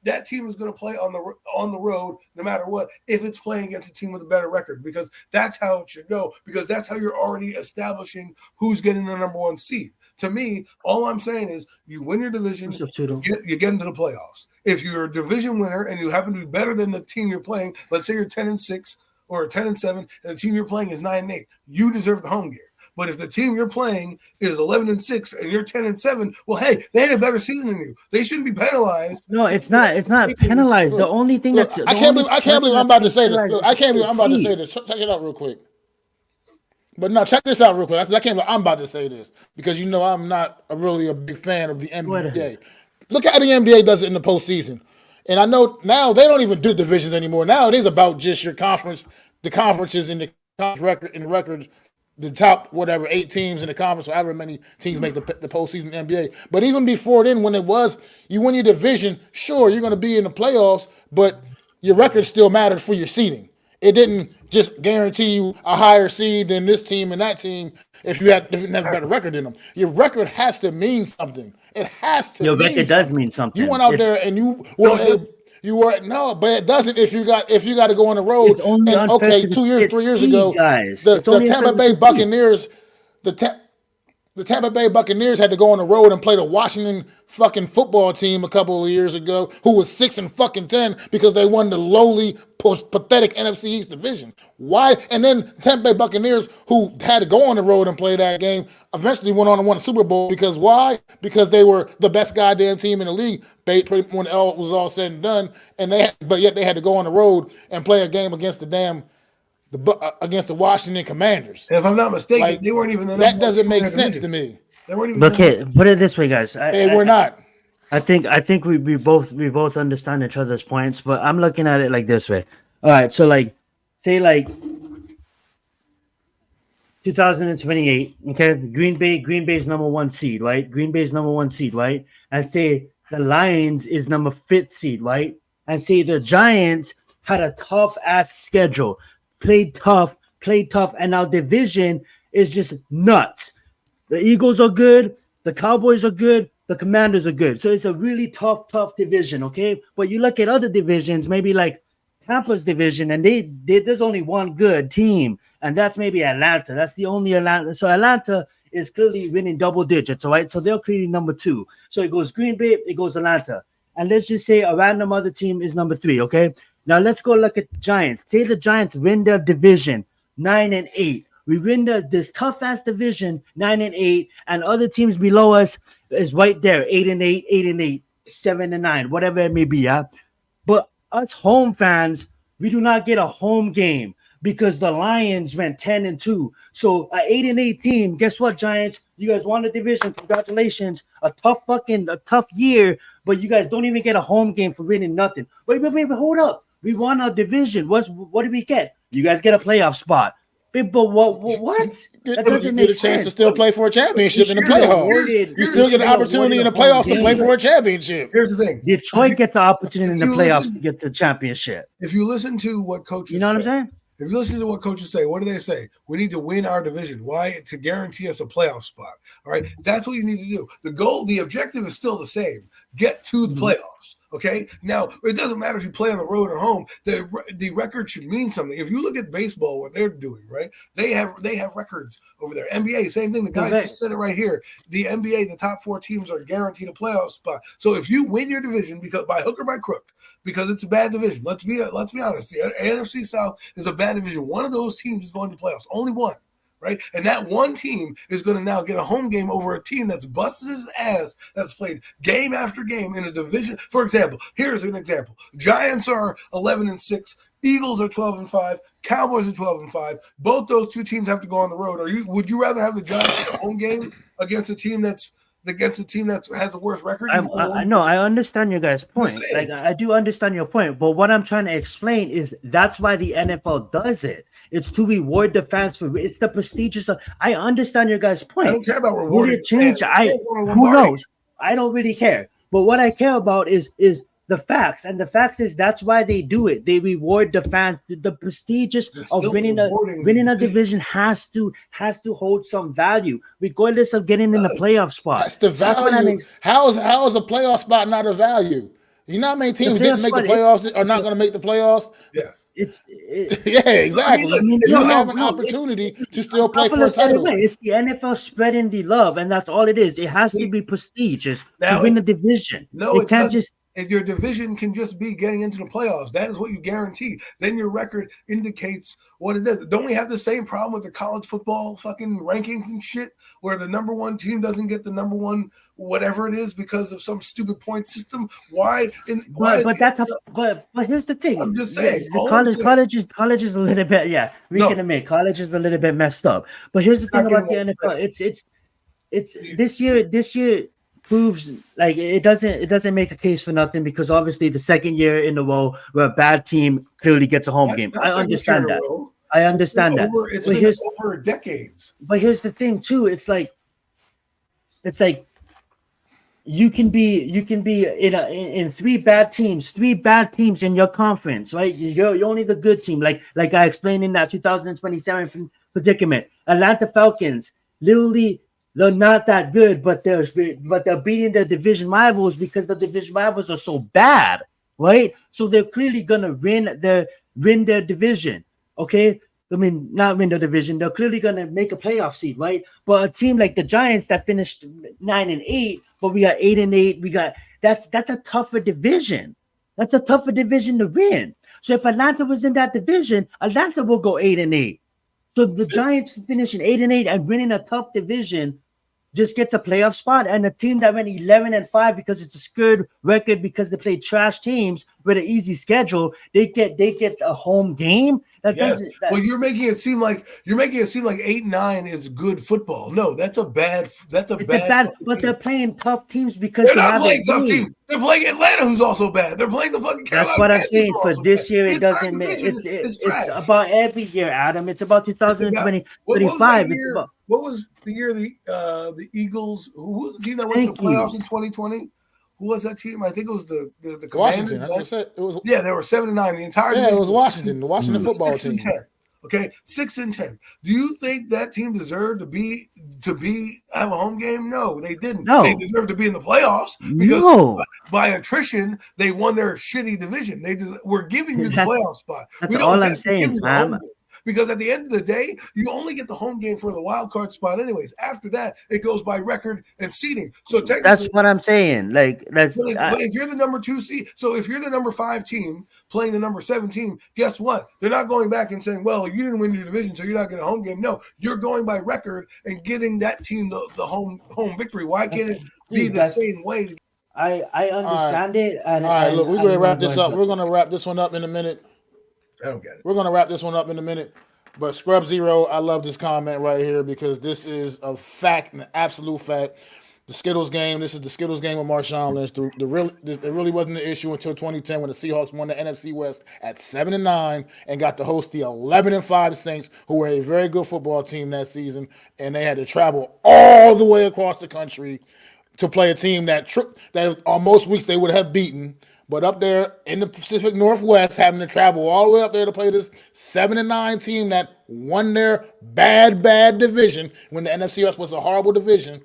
that team is going to play on the road no matter what, if it's playing against a team with a better record, because that's how it should go, because that's how you're already establishing who's getting the number 1 seed. To me, all I'm saying is you win your division, you get into the playoffs. If you're a division winner and you happen to be better than the team you're playing, let's say you're 10-6 or 10-7, and the team you're playing is 9-8, you deserve the home game. But if the team you're playing is 11-6 and you're 10-7, well, hey, they had a better season than you. They shouldn't be penalized. No, it's not. It's not penalized. The only thing Look, that's I can't believe I'm about to say this. Look, I can't believe I'm about to say this. this. Check it out real quick. But no, check this out real quick. I can't. I'm about to say this because I'm not really a big fan of the NBA. Look how the NBA does it in the postseason, and I know now they don't even do divisions anymore. Now it is about just your conference, the conferences in the conference records, the top 8 teams in the conference, however many teams make the postseason in the NBA. But even before then, when it was you win your division, sure you're going to be in the playoffs, but your record still mattered for your seeding. It didn't just guarantee you a higher seed than this team and that team if you didn't have a better record in them. Your record has to mean something. It has to. Your record does mean something. You went out there and you were no, but it doesn't if you got to go on the road. It's only and, okay, 2 years, 3 years ago, guys. The Tampa Bay Buccaneers, the Tampa Bay Buccaneers had to go on the road and play the Washington fucking football team a couple of years ago, who was 6-10 because they won the lowly, pathetic NFC East division. Why? And then Tampa Bay Buccaneers, who had to go on the road and play that game, eventually went on and won the Super Bowl because why? Because they were the best goddamn team in the league when it was all said and done, but yet they had to go on the road and play a game against against the Washington Commanders. If I'm not mistaken, they weren't even that doesn't make sense to me. They weren't even. Okay, put it this way, guys. We're not. I think we both understand each other's points, but I'm looking at it like this way. All right, so say 2028. Okay, Green Bay's number 1 seed, right? Green Bay's number 1 seed, right? And say the Lions is number 5th seed, right? And say the Giants had a tough ass schedule. Played tough, and our division is just nuts. The Eagles are good, the Cowboys are good, the Commanders are good. So it's a really tough division, okay? But you look at other divisions, maybe like Tampa's division, and there's only one good team, and that's maybe Atlanta. That's the only Atlanta. So Atlanta is clearly winning double digits, all right? So they're clearly number 2. So it goes Green Bay, it goes Atlanta. And let's just say a random other team is number 3, okay? Now let's go look at the Giants. Say the Giants win their division 9-8. We win this tough ass division 9-8, and other teams below us is right there 8-8, 8-8, 7-9, whatever it may be. Yeah, but us home fans, we do not get a home game because the Lions went 10-2. So an 8-8 team. Guess what, Giants? You guys won the division. Congratulations. A tough year, but you guys don't even get a home game for winning nothing. Wait, hold up. We won our division. What did we get? You guys get a playoff spot. But what? That doesn't make a chance sense. to still play for a championship in the playoffs. You still get an opportunity in the playoffs to play for a championship. Here's the thing: Detroit gets the opportunity in the playoffs to get the championship. If you listen to what coaches, you know what I'm saying? If you listen to what coaches say, what do they say? We need to win our division. Why? To guarantee us a playoff spot. All right. That's what you need to do. The goal, the objective is still the same. Get to the playoffs. Okay. Now, it doesn't matter if you play on the road or home. The record should mean something. If you look at baseball, what they're doing, right? They have records over there. NBA, same thing. The guy just said it right here. The NBA, the top 4 teams are guaranteed a playoff spot. So if you win your division because by hook or by crook, because it's a bad division. Let's be honest. The NFC South is a bad division. One of those teams is going to playoffs. Only one, right? And that one team is going to now get a home game over a team that's busted his ass, that's played game after game in a division. For example, here's an example. Giants are 11-6. Eagles are 12-5. Cowboys are 12-5. Both those 2 teams have to go on the road. Would you rather have the Giants at a home game against a team that has a worse record? I know. I understand your guys' point. Like I do understand your point, but what I'm trying to explain is that's why the NFL does it. It's to reward the fans for it's the prestigious. I understand your guys' point. I don't care about rewarding. Would it change? Who knows? I don't really care. But what I care about is the facts, and the facts is that's why they do it. They reward the fans. The prestigious of winning a division has to hold some value, regardless of getting in the playoff spot. That's the value. How is a playoff spot not a value? You know how many teams didn't make the playoffs are not going to make the playoffs? Yes. Yeah, exactly. You have an opportunity to still play for a title. It's the NFL spreading the love, and that's all it is. It has to be prestigious to win the division. No, it can't just. If your division can just be getting into the playoffs, that is what you guarantee. Then your record indicates what it is. Don't we have the same problem with the college football fucking rankings and shit, where the number one team doesn't get the number one whatever it is because of some stupid point system? Why? But here's the thing. I'm just saying. College is a little bit. Yeah, we can admit college is a little bit messed up. But here's the thing about the NFL. It's this year proves like it doesn't make a case for nothing, because obviously the second year in a row where a bad team clearly gets a home game. I understand that. It's been over decades. But here's the thing too. It's like you can be in three bad teams in your conference, right? You're only the good team, like I explained in that 2027 predicament. Atlanta Falcons, literally, they're not that good, but they're beating their division rivals because the division rivals are so bad, right? So they're clearly gonna win their division. Okay, I mean, not win the division. They're clearly gonna make a playoff seed, right? But a team like the Giants that finished 9-8, but we got 8-8. That's a tougher division. That's a tougher division to win. So if Atlanta was in that division, Atlanta will go 8-8. So the Giants finishing 8-8 and winning a tough division just gets a playoff spot, and a team that went 11-5 because it's a skewed record because they played trash teams with an easy schedule, they get a home game. Well, you're making it seem like 8-9 is good football. No, that's a bad. But they're playing tough teams because they're not playing tough teams. They're playing Atlanta, who's also bad. They're playing the fucking Carolina. That's what I'm saying. For this year, it doesn't make it's about every year, Adam. It's about 2020, 25. It's about. What was the year the Eagles? Who was the team that went to the playoffs in 2020? Who was that team? I think it was the Washington. Commanders. It was, they were 7-9. The entire it was Washington. The Washington football team. 6-10. Okay, 6-10. Do you think that team deserved to have a home game? No, they didn't. No. They deserved to be in the playoffs because by attrition they won their shitty division. We're giving you the playoff spot. That's all I'm saying, fam. Because at the end of the day, you only get the home game for the wild card spot anyways. After that, it goes by record and seeding. So technically, that's what I'm saying. But if you're the number 2 seed, so if you're the number 5 team playing the number 7 team, guess what? They're not going back and saying, well, you didn't win your division, so you're not getting a home game. No, you're going by record and getting that team the home victory. Why can't it be the same way? I understand it. All right, look, we're going to wrap this up. We're going to wrap this one up in a minute. I don't get it. We're going to wrap this one up in a minute. But Scrub Zero, I love this comment right here because this is a fact, an absolute fact. The Skittles game, this is the Skittles game with Marshawn Lynch. It really wasn't an issue until 2010 when the Seahawks won the NFC West at 7-9 and got to host the 11-5 Saints, who were a very good football team that season, and they had to travel all the way across the country to play a team that on most weeks they would have beaten. But up there in the Pacific Northwest, having to travel all the way up there to play this 7-9 team that won their bad division when the NFC West was a horrible division.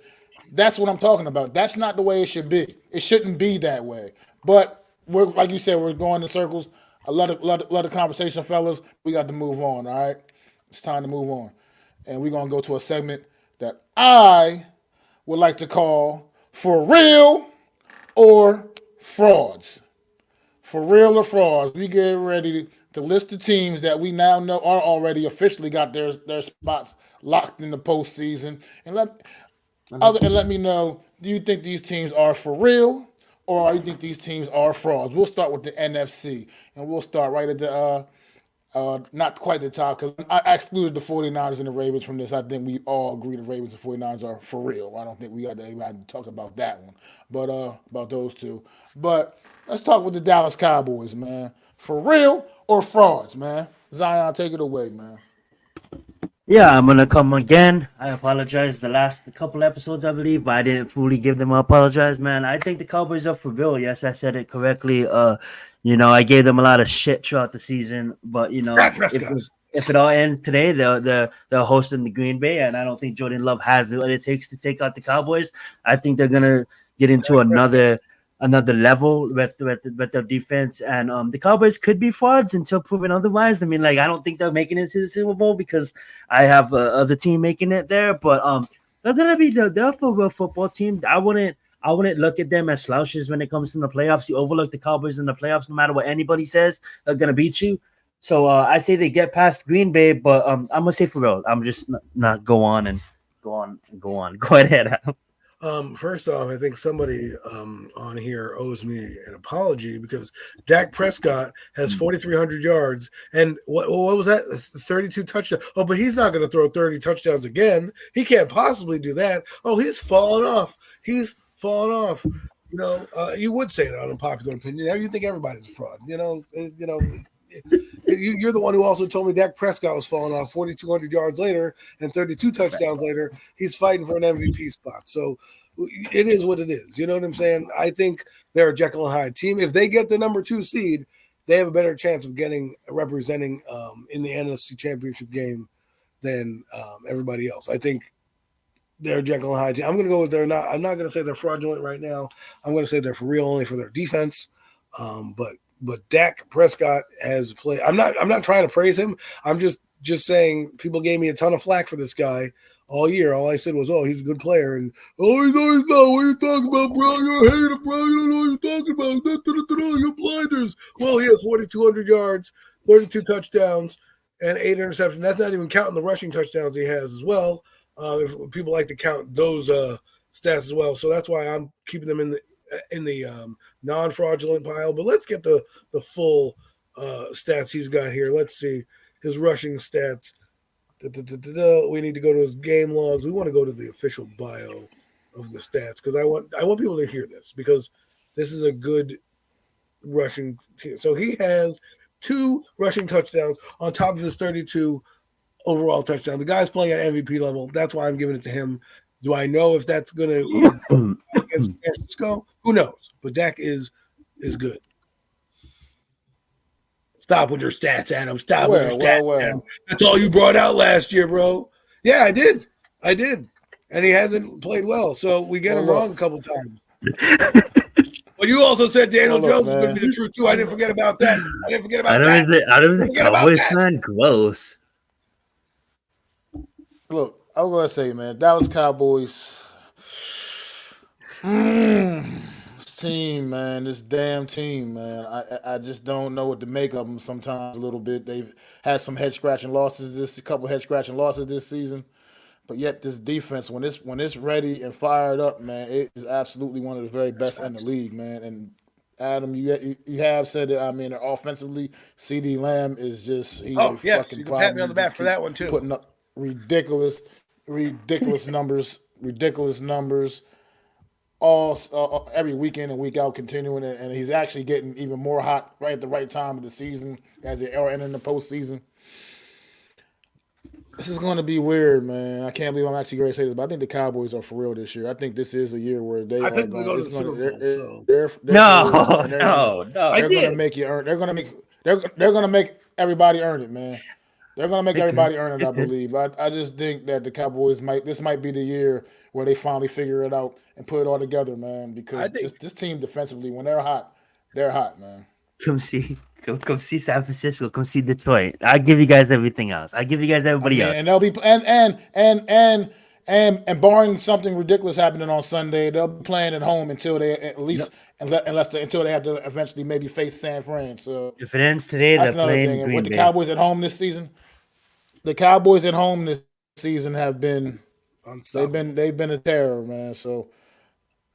That's what I'm talking about. That's not the way it should be. It shouldn't be that way. But we're like you said, we're going in circles. A lot of conversation, fellas. We got to move on. All right, it's time to move on, and we're gonna go to a segment that I would like to call "For Real or Frauds." For real or frauds, we get ready to list the teams that we now know are already officially got their spots locked in the postseason. And let me know, do you think these teams are for real or do you think these teams are frauds? We'll start with the NFC, and we'll start right at the not quite the top, because I excluded the 49ers and the Ravens from this. I think we all agree the Ravens and 49ers are for real. I don't think we got to even talk about that one, but about those two. But let's talk with the Dallas Cowboys, man. For real or frauds, man? Zion, take it away, man. Yeah, I'm going to come again. I apologize the last couple episodes, I believe, but I didn't fully give them an apologize, man. I think the Cowboys are for real. Yes, I said it correctly. I gave them a lot of shit throughout the season, but, if it all ends today, they're hosting the Green Bay, and I don't think Jordan Love has what it takes to take out the Cowboys. I think they're going to get into another level with their defense, and the Cowboys could be frauds until proven otherwise. I mean, I don't think they're making it to the Super Bowl because I have other team making it there, but they're gonna be they're for a real football team. I wouldn't I wouldn't look at them as slouches when it comes to the playoffs. You overlook the Cowboys in the playoffs, no matter what anybody says, they're gonna beat you. So I say they get past Green Bay, but I'm gonna say for real, I'm just not go on and go on and go on. Go ahead, Adam. First off, I think somebody on here owes me an apology because Dak Prescott has 4,300 yards and what was that? 32 touchdowns. Oh, but he's not going to throw 30 touchdowns again. He can't possibly do that. Oh, he's fallen off. He's fallen off. You know, you would say that on unpopular opinion. Now you think everybody's a fraud. You're the one who also told me Dak Prescott was falling off 4,200 yards later and 32 touchdowns later. He's fighting for an MVP spot. So it is what it is. You know what I'm saying? I think they're a Jekyll and Hyde team. If they get the number 2 seed, they have a better chance of representing in the NFC Championship game than everybody else. I think they're a Jekyll and Hyde team. I'm going to go with I'm not going to say they're fraudulent right now. I'm going to say they're for real only for their defense. But Dak Prescott has played. I'm not trying to praise him. I'm just saying people gave me a ton of flack for this guy all year. All I said was, "Oh, he's a good player," and he's not. What are you talking about, bro? You're a hater, bro. You don't know what you're talking about. You're blinders. Well, he has 4,200 yards, 32 touchdowns, and 8 interceptions. That's not even counting the rushing touchdowns he has as well. If people like to count those stats as well, so that's why I'm keeping them in the non-fraudulent pile. But let's get the full stats he's got here. Let's see his rushing stats. We need to go to his game logs. We want to go to the official bio of the stats because I want people to hear this because this is a good rushing team. So he has 2 rushing touchdowns on top of his 32 overall touchdowns. The guy's playing at MVP level. That's why I'm giving it to him. Do I know if that's going to against San Francisco? Who knows? But Dak is good. Stop with your stats, Adam. Stop with your stats, Adam. That's all you brought out last year, bro. Yeah, I did. And he hasn't played well, so we get him wrong a couple times. But you also said Daniel Jones is going to be the truth, too. I didn't forget about that. I don't think Cowboys fan. Gross. Look, I'm going to say, man, Dallas Cowboys. This team, man, this damn team, man. I just don't know what to make of them sometimes a little bit. They've had some a couple head scratching losses this season. But yet this defense, when it's ready and fired up, man, it is absolutely one of the very best in the league, man. And Adam, you have said it. I mean, offensively, CeeDee Lamb is just he's a fucking you can problem. pat me on the back for that one too. Putting up ridiculous numbers all every weekend and week out, continuing, and he's actually getting even more hot right at the right time of the season as they are entering the postseason. This is going to be weird, man. I can't believe I'm actually going to say this, but I think the Cowboys are for real this year. I think this is a year where they are going to go to the Super Bowl. They're going to make you earn. They're going to make everybody earn it, man. They're going to make everybody earn it, I believe. I just think that the Cowboys this might be the year where they finally figure it out and put it all together, man. Because this team defensively, when they're hot, man. Come see San Francisco. Come see Detroit. I'll give you guys everything else. I'll give you guys everybody else. And they'll be and barring something ridiculous happening on Sunday, they'll be playing at home until they until they have to eventually maybe face San Fran. So if it ends today, they're playing Green with Bay. The Cowboys at home this season. The Cowboys at home this season have been they've been a terror, man. So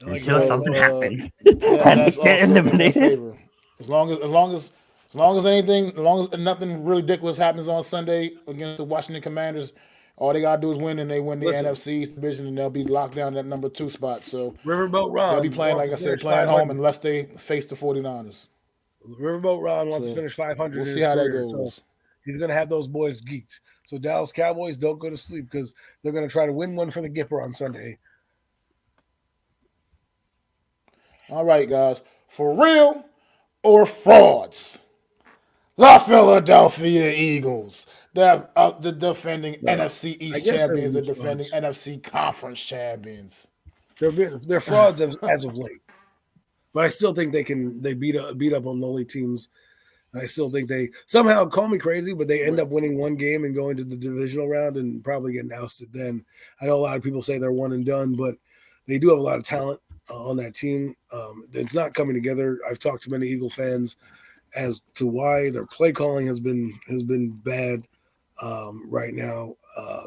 until something happens, that's also in their favor. As long as nothing really ridiculous happens on Sunday against the Washington Commanders, all they gotta do is win, and they win the NFC division, and they'll be locked down that number 2 spot. So Riverboat Ron, they'll be playing, like I said, playing home unless they face the 49ers. Riverboat Ron wants to finish 500. We'll see how that goes. So he's gonna have those boys geeked. So Dallas Cowboys, don't go to sleep because they're gonna try to win one for the Gipper on Sunday. All right, guys, for real or frauds? La Philadelphia Eagles, the defending NFC East champions, the defending NFC Conference champions. They're frauds as of late, but I still think they beat up on lowly teams. And I still think they somehow, call me crazy, but they end up winning one game and going to the divisional round and probably getting ousted then. I know a lot of people say they're one and done, but they do have a lot of talent. on that team. It's not coming together. I've talked to many Eagle fans as to why their play calling has been bad right now.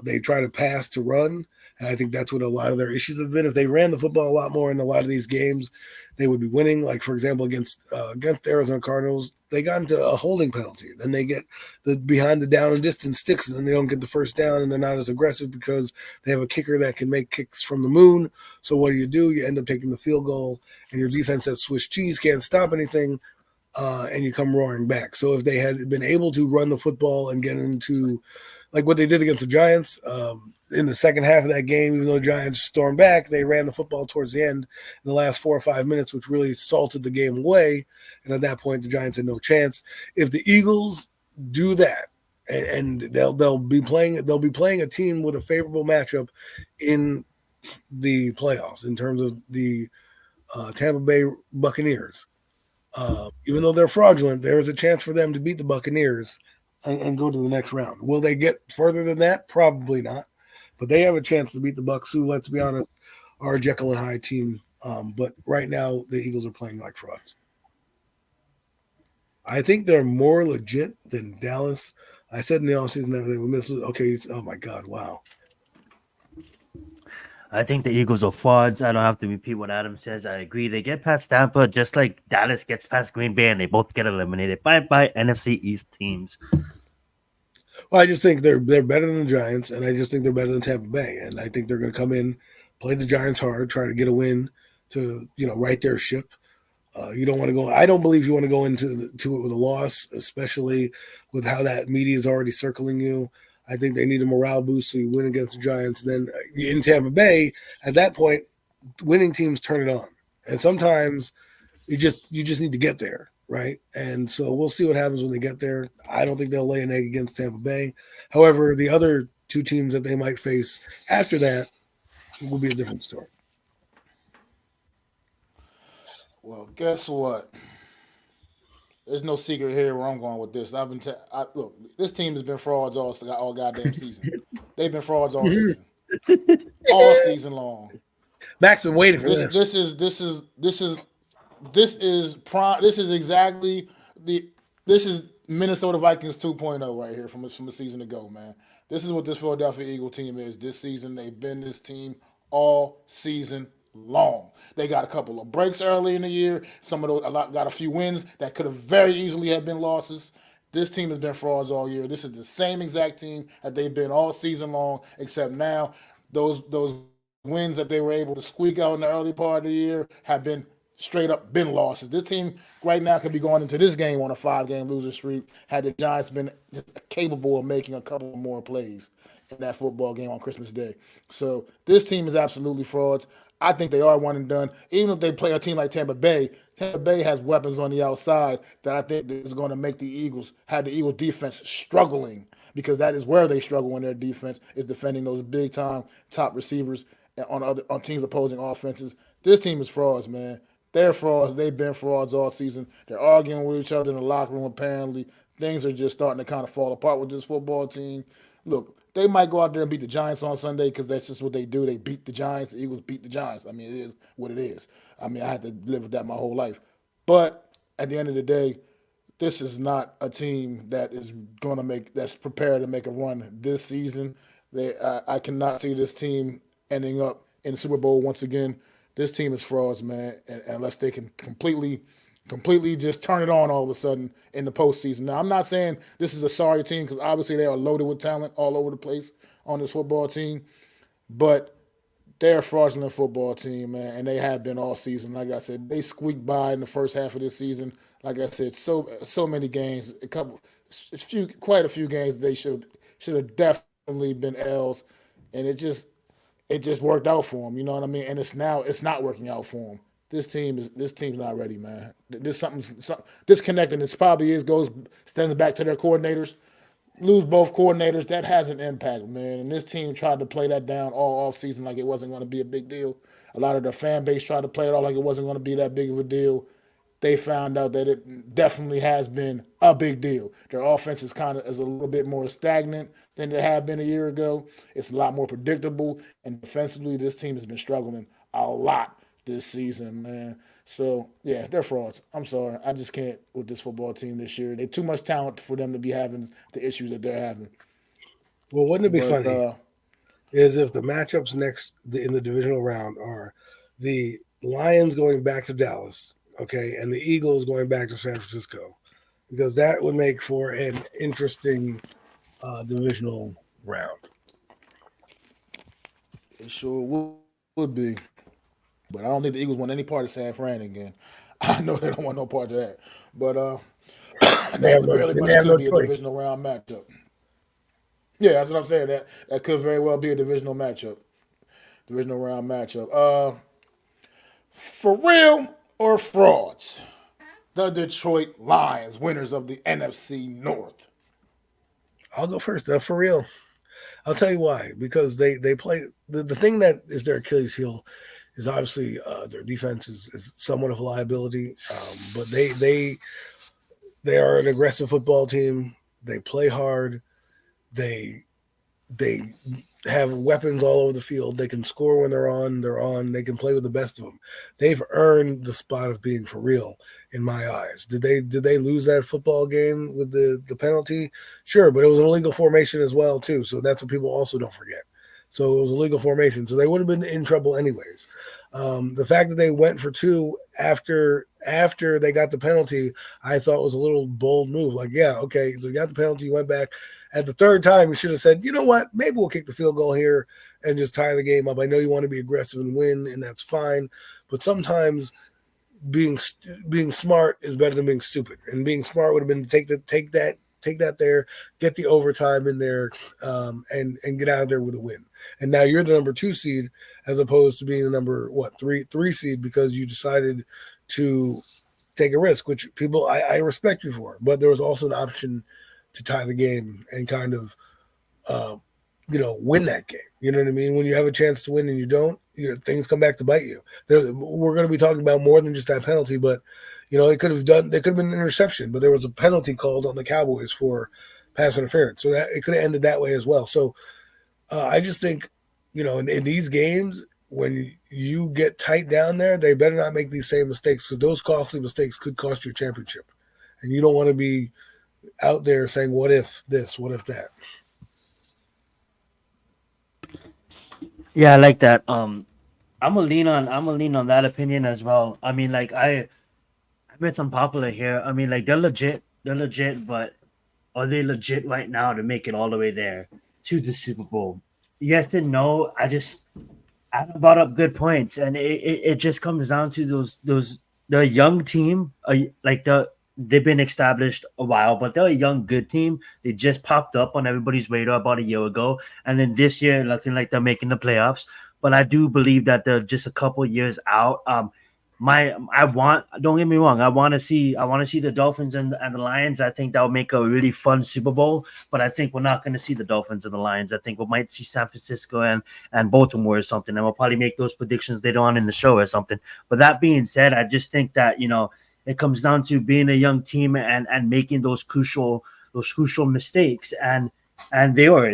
They try to pass to run, and I think that's what a lot of their issues have been. If they ran the football a lot more in a lot of these games, they would be winning. Like for example, against the Arizona Cardinals, they got into a holding penalty. Then they get the behind the down and distance sticks, and then they don't get the first down, and they're not as aggressive because they have a kicker that can make kicks from the moon. So what do? You end up taking the field goal, and your defense has Swiss cheese, can't stop anything. And you come roaring back. So if they had been able to run the football and get into like what they did against the Giants in the second half of that game, even though the Giants stormed back, they ran the football towards the end in the last 4 or 5 minutes, which really salted the game away. And at that point, the Giants had no chance. If the Eagles do that, and they'll be playing a team with a favorable matchup in the playoffs in terms of the Tampa Bay Buccaneers. Even though they're fraudulent, there is a chance for them to beat the Buccaneers and go to the next round. Will they get further than that? Probably not. But they have a chance to beat the Bucs, who, let's be honest, are a Jekyll and Hyde team. But right now, the Eagles are playing like frauds. I think they're more legit than Dallas. I said in the offseason that they would miss. Okay, oh my God, wow. I think the Eagles are frauds. I don't have to repeat what Adam says. I agree. They get past Tampa just like Dallas gets past Green Bay, and they both get eliminated. Bye NFC East teams. Well, I just think they're better than the Giants, and I just think they're better than Tampa Bay. And I think they're going to come in, play the Giants hard, try to get a win to right their ship. You don't want to go. I don't believe you want to go into it with a loss, especially with how that media is already circling you. I think they need a morale boost so you win against the Giants. Then in Tampa Bay, at that point, winning teams turn it on, and sometimes you just need to get there, right? And so we'll see what happens when they get there. I don't think they'll lay an egg against Tampa Bay. However, the other two teams that they might face after that will be a different story. Well, guess what? There's no secret here where I'm going with this. Look. This team has been frauds all goddamn season. They've been frauds all season, all season long. Mac's been waiting for this. This is Minnesota Vikings 2.0 right here from a season ago, man. This is what this Philadelphia Eagle team is this season. They've been this team all season long. They got a couple of breaks early in the year. Got a few wins that could have very easily have been losses. This team has been frauds all year. This is the same exact team that they've been all season long, except now those wins that they were able to squeak out in the early part of the year have been straight up losses. This team right now could be going into this game on a 5-game losing streak had the Giants been just capable of making a couple more plays in that football game on Christmas Day. So this team is absolutely frauds. I think they are one and done. Even if they play a team like Tampa Bay has weapons on the outside that I think is going to make the Eagles defense struggling, because that is where they struggle in their defense, is defending those big time top receivers on teams opposing offenses. This team is frauds, man. They're frauds. They've been frauds all season. They're arguing with each other in the locker room, apparently. Things are just starting to kind of fall apart with this football team. Look, they might go out there and beat the Giants on Sunday because that's just what they do. They beat the Giants. The Eagles beat the Giants. I mean, it is what it is. I mean, I had to live with that my whole life. But at the end of the day, this is not a team that is that's prepared to make a run this season. I cannot see this team ending up in the Super Bowl once again. This team is frauds, man, unless they can completely just turn it on all of a sudden in the postseason. Now, I'm not saying this is a sorry team, because obviously they are loaded with talent all over the place on this football team, but they're a fraudulent football team, man, and they have been all season. Like I said, they squeaked by in the first half of this season. Like I said, so many games, quite a few games they should have definitely been L's, and it just worked out for them. You know what I mean? And it's not working out for them. This team's not ready, man. There's something disconnecting. This probably stems back to their coordinators. Lose both coordinators, that has an impact, man. And this team tried to play that down all offseason like it wasn't going to be a big deal. A lot of their fan base tried to play it off like it wasn't going to be that big of a deal. They found out that it definitely has been a big deal. Their offense is a little bit more stagnant than it had been a year ago. It's a lot more predictable. And defensively, this team has been struggling a lot this season, man. So yeah, they're frauds. I'm sorry, I just can't with this football team this year. They're too much talent for them to be having the issues that they're having. Well, wouldn't it be But funny is if the matchups in the divisional round are the Lions going back to Dallas, okay, and the Eagles going back to San Francisco, because that would make for an interesting divisional round. it sure would be. But I don't think the Eagles want any part of San Fran again. I know they don't want no part of that. But that very They may much have could no be a choice. divisional round matchup. Yeah, that's what I'm saying. That could very well be a divisional matchup. Divisional round matchup. For real or frauds? The Detroit Lions, winners of the NFC North. I'll go first. For real, I'll tell you why. Because they play the thing that is their Achilles heel is obviously their defense is somewhat of a liability, but they are an aggressive football team. They play hard. They they have weapons all over the field. They can score when they're on. They're on. They can play with the best of them. They've earned the spot of being for real in my eyes. Did they lose that football game with the penalty? Sure, but it was an illegal formation as well too. So that's what people also don't forget. So it was a legal formation. So they would have been in trouble anyways. The fact that they went for two after they got the penalty, I thought was a little bold move. Like, yeah, okay, so you got the penalty, you went back. At the third time, you should have said, you know what, maybe we'll kick the field goal here and just tie the game up. I know you want to be aggressive and win, and that's fine. But sometimes being smart is better than being stupid. And being smart would have been take that there, get the overtime in there, and get out of there with a win. And now you're the number 2 seed as opposed to being the number three seed because you decided to take a risk, which people I respect you for. But there was also an option to tie the game and kind of uh, win that game. You know what I mean? When you have a chance to win and you don't, things come back to bite you. We're going to be talking about more than just that penalty, but they could have been an interception, but there was a penalty called on the Cowboys for pass interference, so that it could have ended that way as well. So I just think, in these games, when you get tight down there, they better not make these same mistakes because those costly mistakes could cost you a championship, and you don't want to be out there saying, "What if this? What if that?" Yeah, I like that. I'm gonna lean on that opinion as well. I mean, like I bet I'm popular here. I mean, like they're legit, but are they legit right now to make it all the way there to the Super Bowl? Yes and no. Adam brought up good points, and it just comes down to those the young team, they've been established a while, but they're a young good team. They just popped up on everybody's radar about a year ago, and then this year looking like they're making the playoffs. But I do believe that they're just a couple years out. Don't get me wrong, I want to see the Dolphins and the Lions. I think that would make a really fun Super Bowl, but I think we're not going to see the Dolphins and the Lions. I think we might see San Francisco and Baltimore or something, and we'll probably make those predictions later on in the show or something. But that being said, I just think that it comes down to being a young team and making those crucial mistakes, and they are.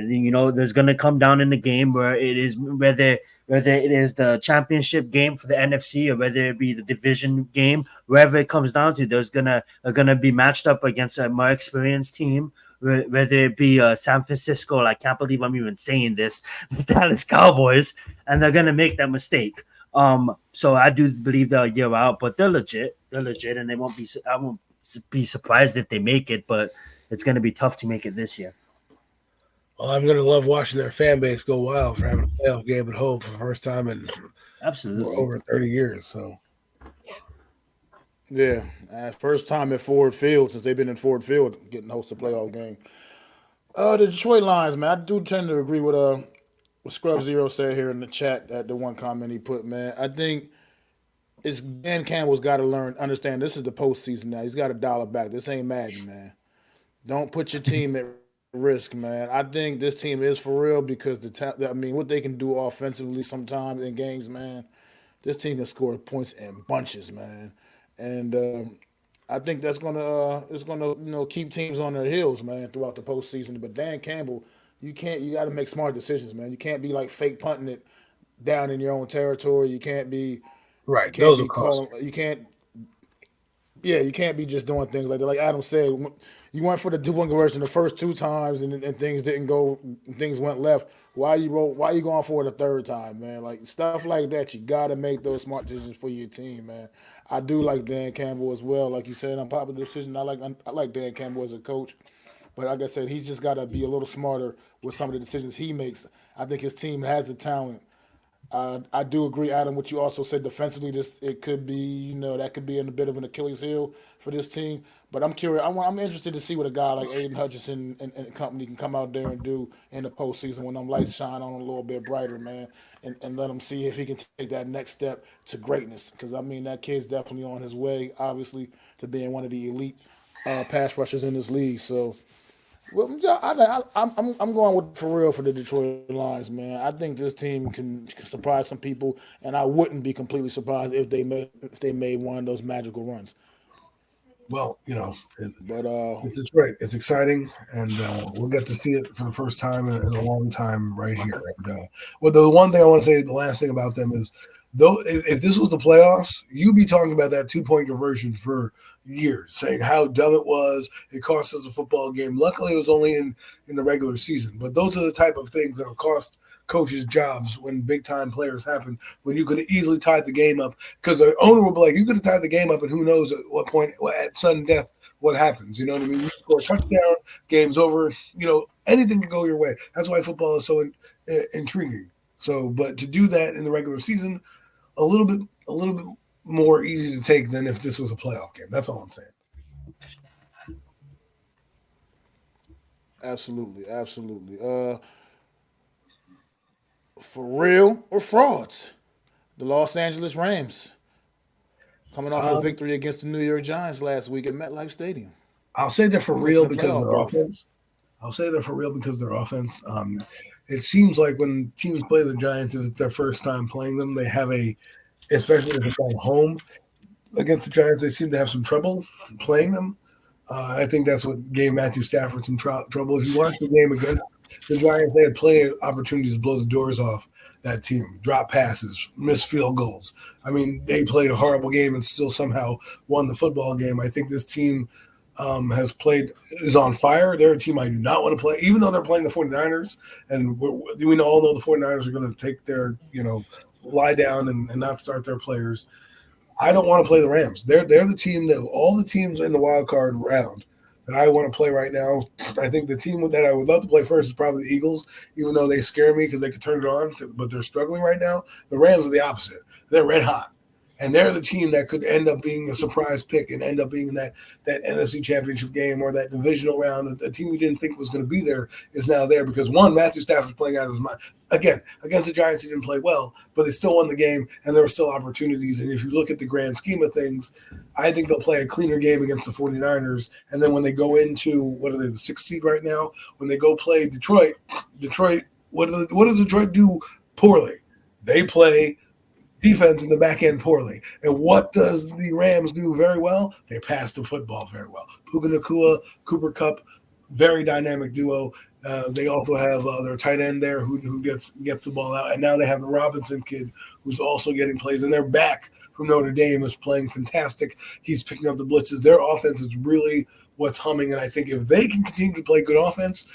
There's going to come down in the game where it is whether it is the championship game for the NFC or whether it be the division game, wherever it comes down to, are gonna be matched up against a more experienced team. Whether it be San Francisco, I can't believe I'm even saying this, the Dallas Cowboys, and they're gonna make that mistake. So I do believe they're a year out, but they're legit. They're legit, and I won't be surprised if they make it, but it's gonna be tough to make it this year. Well, I'm going to love watching their fan base go wild for having a playoff game at home for the first time in Absolutely. over 30 years. So, Yeah, first time at Ford Field since they've been in Ford Field getting host a playoff game. The Detroit Lions, man, I do tend to agree with what Scrub Zero said here in the chat. That the one comment he put, man, I think it's Dan Campbell's got to understand. This is the postseason now. He's got to dial it back. This ain't Madden, man. Don't put your team at risk, man. I think this team is for real because what they can do offensively sometimes in games, man. This team can score points in bunches, man, and I think that's gonna it's gonna keep teams on their heels, man, throughout the postseason. But Dan Campbell, you got to make smart decisions, man. You can't be like fake punting it down in your own territory. You can't be You Right. can't Those are be costs. calling. You can't. Yeah, you can't be just doing things like that. Like Adam said, you went for the 2-point conversion the first 2 times, and things didn't go. Things went left. Why you going for it a third time, man? Like stuff like that, you gotta make those smart decisions for your team, man. I do like Dan Campbell as well. Like you said, unpopular decision. I like Dan Campbell as a coach. But like I said, he's just got to be a little smarter with some of the decisions he makes. I think his team has the talent. I do agree, Adam, what you also said defensively. This it could be, that could be in a bit of an Achilles heel for this team. But I'm curious. I'm interested to see what a guy like Aiden Hutchinson and company can come out there and do in the postseason when them lights shine on a little bit brighter, man, and let him see if he can take that next step to greatness. Because I mean, that kid's definitely on his way, obviously, to being one of the elite pass rushers in this league. So well, I'm going with for real for the Detroit Lions, man. I think this team can surprise some people, and I wouldn't be completely surprised if they made one of those magical runs. Well, But it's Detroit. It's exciting, and we'll get to see it for the first time in a long time right here. And, well, the one thing I want to say, the last thing about them is, though, if this was the playoffs, you'd be talking about that 2-point conversion for years, saying how dumb it was. It cost us a football game. Luckily, it was only in the regular season. But those are the type of things that will cost coaches jobs when big time players happen. When you could have easily tied the game up, because the owner will be like, you could have tied the game up, and who knows at what point, at sudden death, what happens. You know what I mean? You score a touchdown, game's over. Anything can go your way. That's why football is so intriguing. So, but to do that in the regular season, a little bit more easy to take than if this was a playoff game. That's all I'm saying. absolutely, absolutely. For real or frauds? The Los Angeles Rams coming off a Um, victory against the New York Giants last week at MetLife Stadium, I'll say they're for real clinching the because of playoff their berth. offense. I'll say they're for real because of their offense. It seems like when teams play the Giants, if it's their first time playing them, they have especially if it's at home against the Giants, they seem to have some trouble playing them. I think that's what gave Matthew Stafford some trouble. If you watch the game against the Giants, they had plenty of opportunities to blow the doors off that team, drop passes, missed field goals. I mean, they played a horrible game and still somehow won the football game. I think this team is on fire. They're a team I do not want to play, even though they're playing the 49ers. And we all know the 49ers are going to take their, lie down and not start their players. I don't want to play the Rams. They're the team that all the teams in the wild card round that I want to play right now. I think the team that I would love to play first is probably the Eagles, even though they scare me because they could turn it on, but they're struggling right now. The Rams are the opposite. They're red hot. And they're the team that could end up being a surprise pick and end up being in that NFC Championship game or that divisional round. A team we didn't think was going to be there is now there because, one, Matthew Stafford's playing out of his mind. Again, against the Giants, he didn't play well, but they still won the game, and there were still opportunities. And if you look at the grand scheme of things, I think they'll play a cleaner game against the 49ers. And then when they go into, what are they, the 6th seed right now? When they go play Detroit, what does Detroit do poorly? They play defense in the back end poorly. And what does the Rams do very well? They pass the football very well. Puka Nacua, Cooper Kupp, very dynamic duo. They also have their tight end there who gets the ball out. And now they have the Robinson kid who's also getting plays. And their back from Notre Dame is playing fantastic. He's picking up the blitzes. Their offense is really what's humming. And I think if they can continue to play good offense,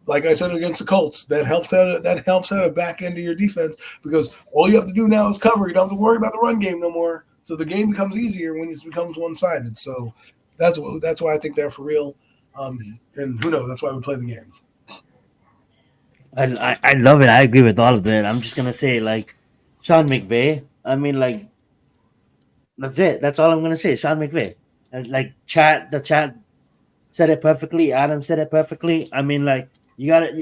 like I said against the Colts, that helps out a back end of your defense because all you have to do now is cover. You don't have to worry about the run game no more. So the game becomes easier when it becomes one-sided. So that's why I think they're for real. And who knows? That's why we play the game. I love it. I agree with all of it. I'm just gonna say Sean McVay. I mean that's it. That's all I'm gonna say. Sean McVay. And, the chat said it perfectly. Adam said it perfectly. I mean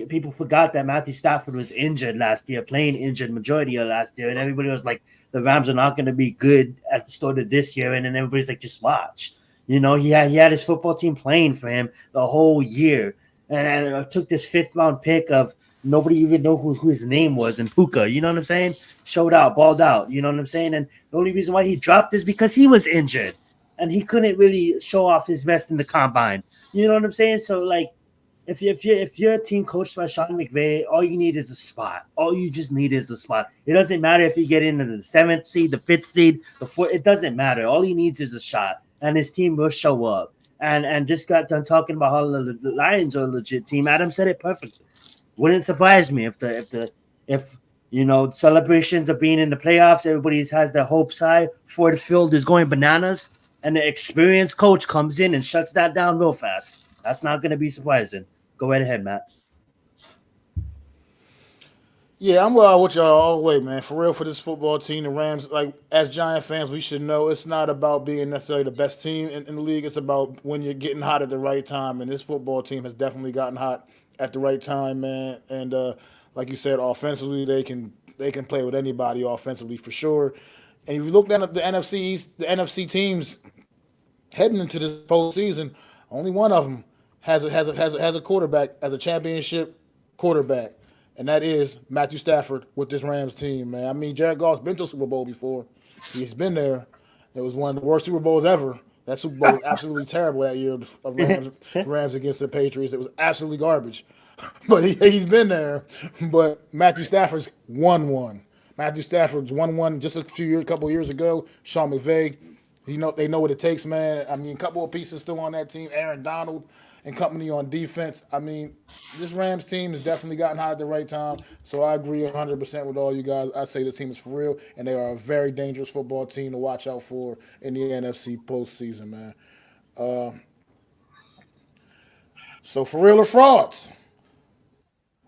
people forgot that Matthew Stafford was injured last year, playing injured majority of last year, and everybody was like, the Rams are not going to be good at the start of this year, and then everybody's like, just watch. He had his football team playing for him the whole year, and it took this 5th round pick of nobody even know who his name was, and Puka, you know what I'm saying? Showed out, balled out, you know what I'm saying? And the only reason why he dropped is because he was injured, and he couldn't really show off his best in the combine. You know what I'm saying? So if you're a team coached by Sean McVay, all you need is a spot. All you just need is a spot. It doesn't matter if you get into the 7th seed, the 5th seed, the 4th. It doesn't matter. All he needs is a shot, and his team will show up. And just got done talking about how the Lions are a legit team. Adam said it perfectly. Wouldn't surprise me if celebrations of being in the playoffs, everybody has their hopes high. Ford Field is going bananas, and the experienced coach comes in and shuts that down real fast. That's not going to be surprising. Go right ahead, Matt. Yeah, I'm with y'all all the way, man. For real, for this football team, the Rams, like as Giant fans, we should know it's not about being necessarily the best team in the league. It's about when you're getting hot at the right time, and this football team has definitely gotten hot at the right time, man. And like you said, offensively, they can play with anybody offensively for sure. And if you look down at the NFC East, the NFC teams heading into this postseason, only one of them has a quarterback as a championship quarterback, and that is Matthew Stafford with this Rams team. Man, I mean, Jared Goff's been to a Super Bowl before. He's been there. It was one of the worst Super Bowls ever. That Super Bowl was absolutely terrible that year of Rams against the Patriots. It was absolutely garbage. But he's been there. But Matthew Stafford's won one. Matthew Stafford's won one just a couple of years ago. Sean McVay, they know what it takes, man. I mean, a couple of pieces still on that team. Aaron Donald and company on defense. I mean, this Rams team has definitely gotten hot at the right time. So I agree 100% with all you guys. I say this team is for real, and they are a very dangerous football team to watch out for in the NFC postseason, man. So for real or frauds?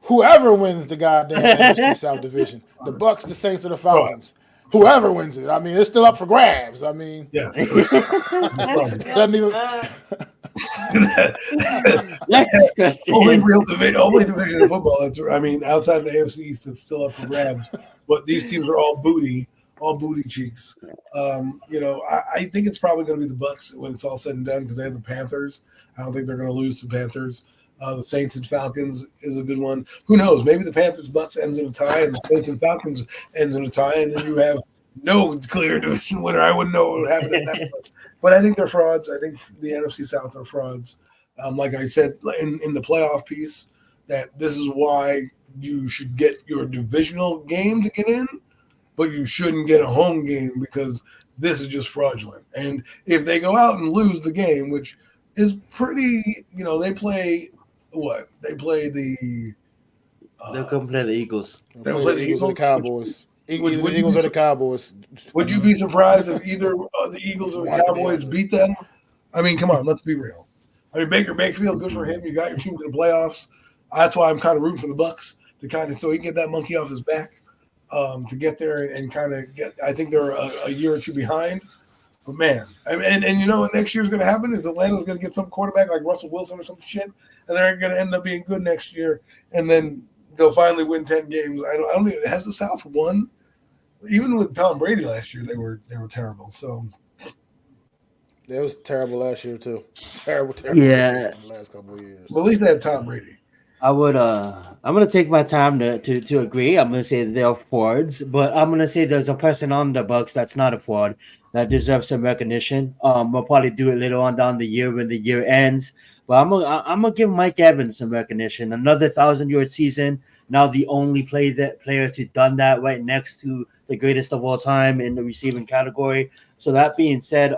Whoever wins the goddamn NFC South division, the Bucks, the Saints, or the Falcons, whoever wins it, I mean, it's still up for grabs. I mean, Yeah. doesn't even. Only division in football. Outside the AFC East, it's still up for grabs. But these teams are all booty cheeks. I think it's probably going to be the Bucks when it's all said and done because they have the Panthers. I don't think they're going to lose to Panthers. The Saints and Falcons is a good one. Who knows? Maybe the Panthers-Bucks ends in a tie, and the Saints and Falcons ends in a tie, and then you have no clear division winner. I wouldn't know what would happen at that point. But I think they're frauds. I think the NFC South are frauds. Like I said in the playoff piece, that this is why you should get your divisional game to get in, but you shouldn't get a home game because this is just fraudulent. And if they go out and lose the game, which is pretty, they play what? They play the. They'll come play the Eagles. They'll play the Eagles or the Cowboys. Either the Eagles or the Cowboys. Would you be surprised if either the Eagles or the Cowboys beat them? I mean, come on, let's be real. I mean, Baker Mayfield, good for him. You got your team to the playoffs. That's why I'm kind of rooting for the Bucks so he can get that monkey off his back to get there and kind of get. I think they're a year or two behind. But man, and what next year's going to happen is Atlanta's going to get some quarterback like Russell Wilson or some shit, and they're going to end up being good next year, and then they'll finally win 10 games. I don't even, has the South won? Even with Tom Brady last year, they were terrible. So it was terrible last year too. Terrible. Yeah. The last couple of years. But at least they had Tom Brady. I'm gonna take my time to agree. I'm gonna say they're frauds, but I'm gonna say there's a person on the Bucks that's not a fraud that deserves some recognition. We'll probably do it later on down the year when the year ends. But I'm gonna give Mike Evans some recognition. Another 1,000-yard season. Now the only player to done that, right next to the greatest of all time in the receiving category. So that being said,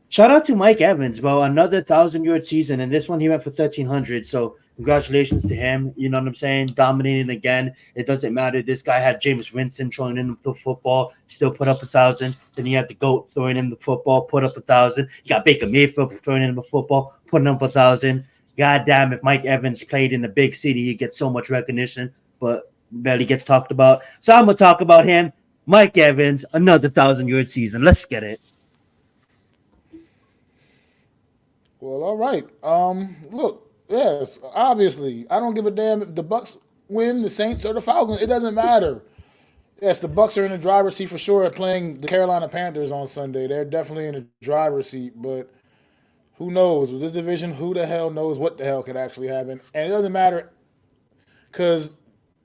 shout out to Mike Evans, bro. Another 1,000-yard season, and this one he went for 1,300. So congratulations to him. You know what I'm saying? Dominating again. It doesn't matter. This guy had James Winston throwing in the football, still put up 1,000. Then he had the GOAT throwing in the football, put up 1,000. You got Baker Mayfield throwing in the football, putting up 1,000. God damn, if Mike Evans played in a big city, he'd get so much recognition, but barely gets talked about. So I'm going to talk about him. Mike Evans, another 1,000-yard season. Let's get it. Well, all right. Look, yes, obviously, I don't give a damn if the Bucks win, the Saints, or the Falcons. It doesn't matter. Yes, the Bucks are in the driver's seat for sure playing the Carolina Panthers on Sunday. They're definitely in the driver's seat, but who knows? With this division, who the hell knows what the hell could actually happen? And it doesn't matter because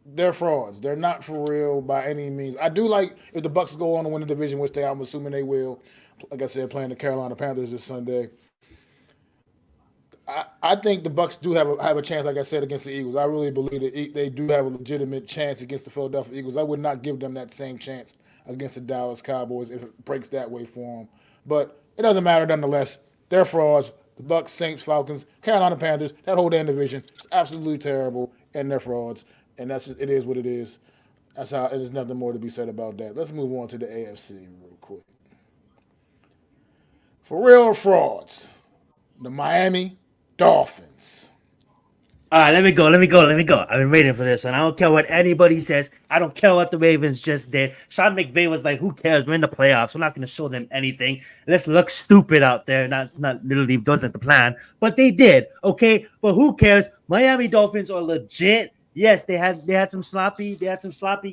they're frauds. They're not for real by any means. I do like if the Bucks go on to win the division, which I'm assuming they will. Like I said, playing the Carolina Panthers this Sunday. I think the Bucks do have a chance, like I said, against the Eagles. I really believe that they do have a legitimate chance against the Philadelphia Eagles. I would not give them that same chance against the Dallas Cowboys if it breaks that way for them. But it doesn't matter nonetheless. They're frauds. The Bucks, Saints, Falcons, Carolina Panthers, that whole damn division is absolutely terrible, and they're frauds. And it is what it is. That's how. There's nothing more to be said about that. Let's move on to the AFC real quick. For real frauds, the Miami Dolphins. All right, let me go. I've been waiting for this, and I don't care what anybody says. I don't care what the Ravens just did. Sean McVay was like, "Who cares? We're in the playoffs. We're not going to show them anything. Let's look stupid out there." Not literally wasn't the plan, but they did. Okay, but who cares? Miami Dolphins are legit. Yes, they had some sloppy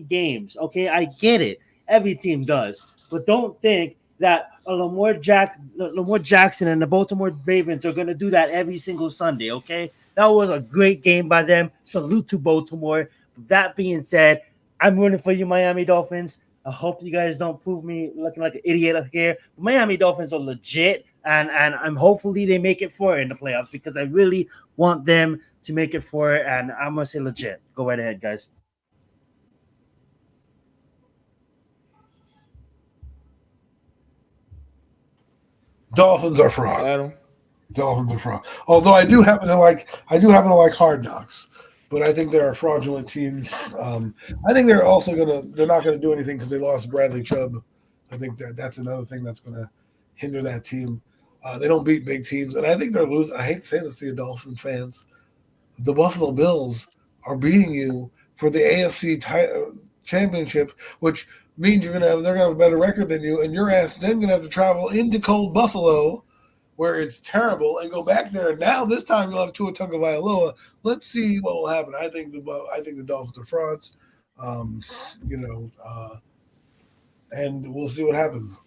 games. Okay, I get it. Every team does, but don't think that Lamar Jackson and the Baltimore Ravens are going to do that every single Sunday. Okay. That was a great game by them. Salute to Baltimore. That being said, I'm rooting for you, Miami Dolphins. I hope you guys don't prove me looking like an idiot up here. Miami Dolphins are legit, and I'm hopefully they make it for it in the playoffs because I really want them to make it for it, and I'm going to say legit. Go right ahead, guys. Dolphins are fraud. Adam. Dolphins are fraud. Although I do happen to like Hard Knocks, but I think they're a fraudulent team. I think they're not gonna do anything because they lost Bradley Chubb. I think that's another thing that's gonna hinder that team. They don't beat big teams, and I think they're losing. I hate to say this to you, Dolphin fans. The Buffalo Bills are beating you for the AFC championship, which means they're gonna have a better record than you, and your ass is then gonna have to travel into cold Buffalo, where it's terrible, and go back there. Now this time you'll have Tua Tagovailoa. Let's see what will happen. I think the Dolphins are frauds, and we'll see what happens.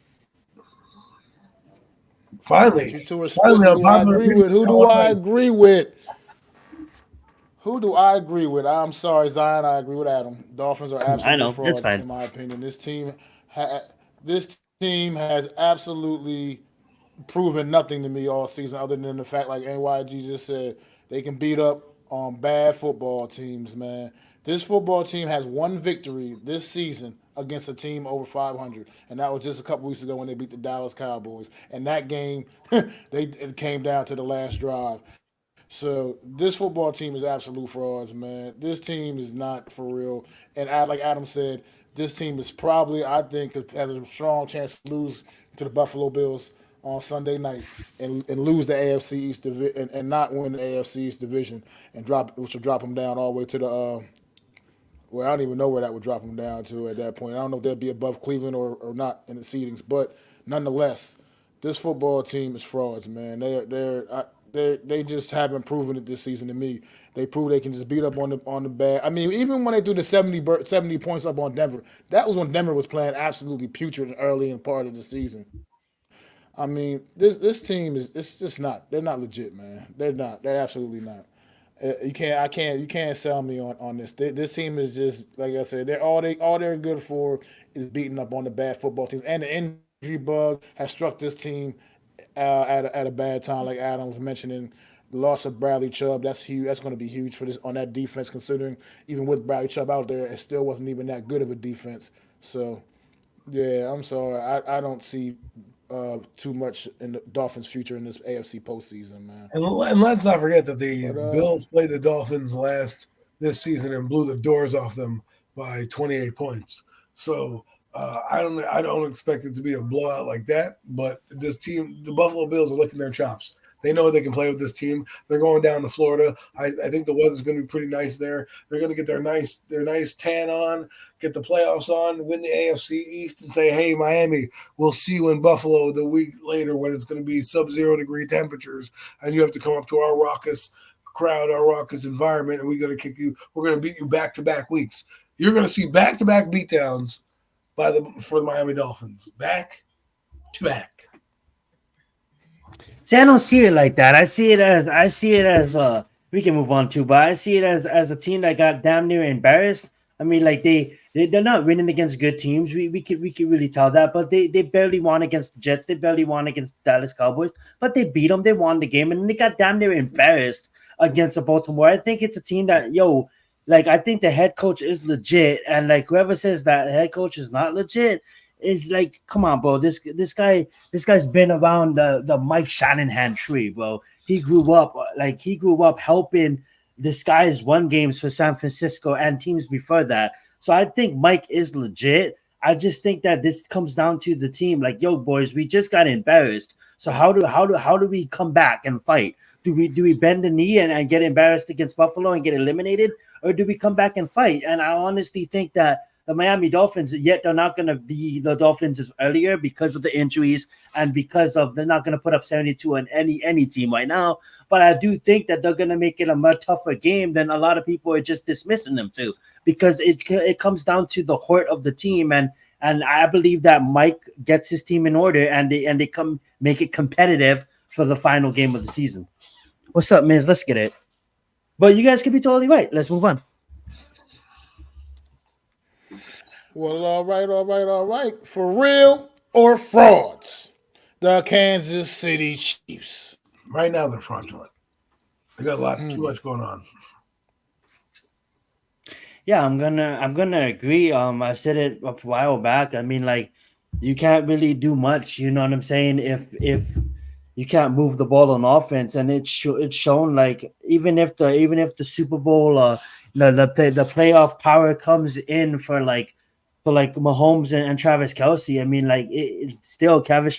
Finally, Who do I agree with? Who do I agree with? I'm sorry, Zion. I agree with Adam. Dolphins are absolutely frauds, in my opinion. This team has absolutely proven nothing to me all season, other than the fact, like NYG just said, they can beat up on bad football teams. Man, this football team has one victory this season against a team over 500, and that was just a couple weeks ago when they beat the Dallas Cowboys. And that game, it came down to the last drive. So this football team is absolute frauds, man. This team is not for real. And like Adam said, this team is probably, I think, has a strong chance to lose to the Buffalo Bills on Sunday night and lose the AFC East division and not win the AFC East division which will drop them down all the way to the I don't even know where that would drop them down to at that point. I don't know if they'd be above Cleveland or not in the seedings, but nonetheless, this football team is frauds, man. They just haven't proven it this season to me. They prove they can just beat up on the bad. I mean, even when they threw the 70 points up on Denver, that was when Denver was playing absolutely putrid early in part of the season. I mean, this team it's just not. They're not legit, man. They're not. They're absolutely not. You can't sell me on this. This team is just, like I said. All they're good for is beating up on the bad football teams, and the injury bug has struck this team at a bad time. Like Adam was mentioning, the loss of Bradley Chubb, that's huge. That's going to be huge for this on that defense. Considering even with Bradley Chubb out there, it still wasn't even that good of a defense. So, yeah, I'm sorry. I don't see too much in the Dolphins' future in this AFC postseason, man. And let's not forget that the Bills played the Dolphins this season and blew the doors off them by 28 points. So I don't expect it to be a blowout like that. But this team, the Buffalo Bills, are licking their chops. They know they can play with this team. They're going down to Florida. I think the weather's going to be pretty nice there. They're going to get their nice tan on, get the playoffs on, win the AFC East, and say, "Hey, Miami, we'll see you in Buffalo the week later when it's going to be sub-zero degree temperatures, and you have to come up to our raucous crowd, our raucous environment, and we're going to kick you. We're going to beat you back-to-back weeks. You're going to see back-to-back beatdowns for the Miami Dolphins, back to back." See, I don't see it like that. I see it as we can move on to, but I see it as a team that got damn near embarrassed I mean, like they're not winning against good teams. We could really tell that, but they barely won against the Jets. They barely won against the Dallas Cowboys, but they beat them. They won the game, and they got damn near embarrassed against the Baltimore. I think it's a team that like I think the head coach is legit, and like whoever says that head coach is not legit is like, come on, bro. This guy's been around the Mike Shanahan tree, bro. He grew up helping this guy's won games for San Francisco and teams before that. So I think Mike is legit. I just think that this comes down to the team. Like, yo, boys, we just got embarrassed. So how do we come back and fight? Do we bend the knee and get embarrassed against Buffalo and get eliminated, or do we come back and fight? And I honestly think that the Miami Dolphins, yet they're not going to be the Dolphins as earlier because of the injuries and because of they're not going to put up 72 on any team right now. But I do think that they're going to make it a much tougher game than a lot of people are just dismissing them to, because it comes down to the heart of the team, and I believe that Mike gets his team in order and they come make it competitive for the final game of the season. What's up, Miz? Let's get it. But you guys could be totally right. Let's move on. Well, all right. For real or frauds? The Kansas City Chiefs. Right now they're fraudulent. They got too much going on. Yeah, I'm gonna agree. I said it a while back. I mean, like, you can't really do much. You know what I'm saying? If you can't move the ball on offense, and it's shown. Like, even if the Super Bowl, the playoff power comes in for Mahomes and Travis Kelce. I mean, like, it's still Travis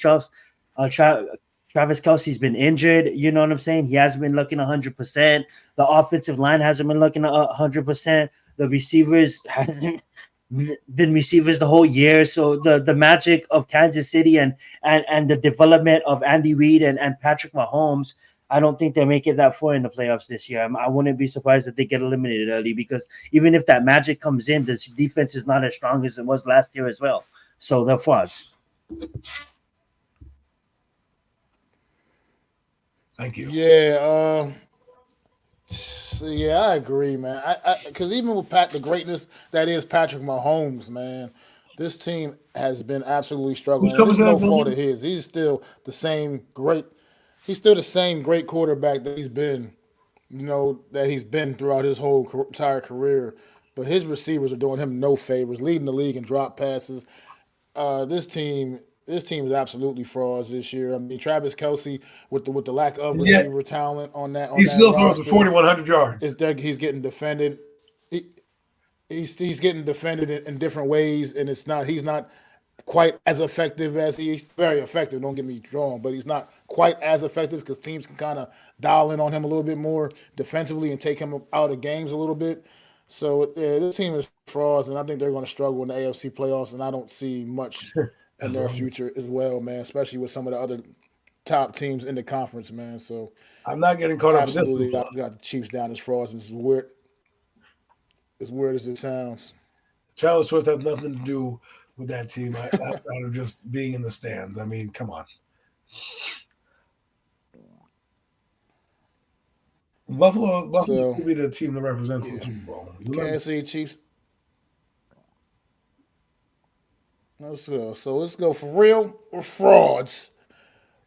Kelce's been injured. You know what I'm saying? He hasn't been looking 100%. The offensive line hasn't been looking 100%. The receivers hasn't been receivers the whole year. So the magic of Kansas City and the development of Andy Reid and Patrick Mahomes, I don't think they make it that far in the playoffs this year. I wouldn't be surprised if they get eliminated early, because even if that magic comes in, this defense is not as strong as it was last year as well. So they're frauds. Thank you. Yeah, I agree, man. Because even with the greatness that is Patrick Mahomes, man, this team has been absolutely struggling. Who's coming It's to that no fault building? of his. He's still the same great. He's still the same great quarterback that he's been. That he's been throughout his whole entire career. But his receivers are doing him no favors, leading the league in drop passes. This team is absolutely frauds this year. I mean, Travis Kelce with the lack of Yeah. receiver talent on that He still throws roster, for 4,100 yards. he's getting defended. He's getting defended in different ways, and he's not quite as effective as he's very effective. Don't get me wrong, but he's not quite as effective because teams can kind of dial in on him a little bit more defensively and take him out of games a little bit. So this team is frauds, and I think they're going to struggle in the AFC playoffs, and I don't see much in their future as well, man, especially with some of the other top teams in the conference, man. So I'm not getting caught up in this. absolutely got the Chiefs down as frauds. As weird as it sounds. Taylor Swift has nothing to do with that team outside of just being in the stands. I mean, come on. Buffalo could be the team that represents the Super Bowl. Kansas City Chiefs. Let's go. So let's go for real or frauds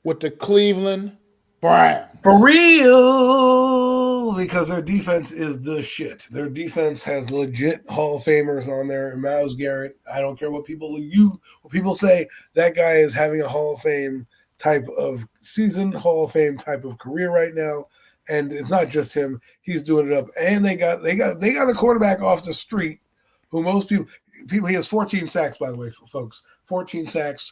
with the Cleveland Browns. For real, because their defense is the shit. Their defense has legit Hall of Famers on there. And Myles Garrett, I don't care what people say, that guy is having a Hall of Fame type of season, Hall of Fame type of career right now. And it's not just him; he's doing it up. And they got a quarterback off the street who most people. He has 14 sacks, by the way, folks. 14 sacks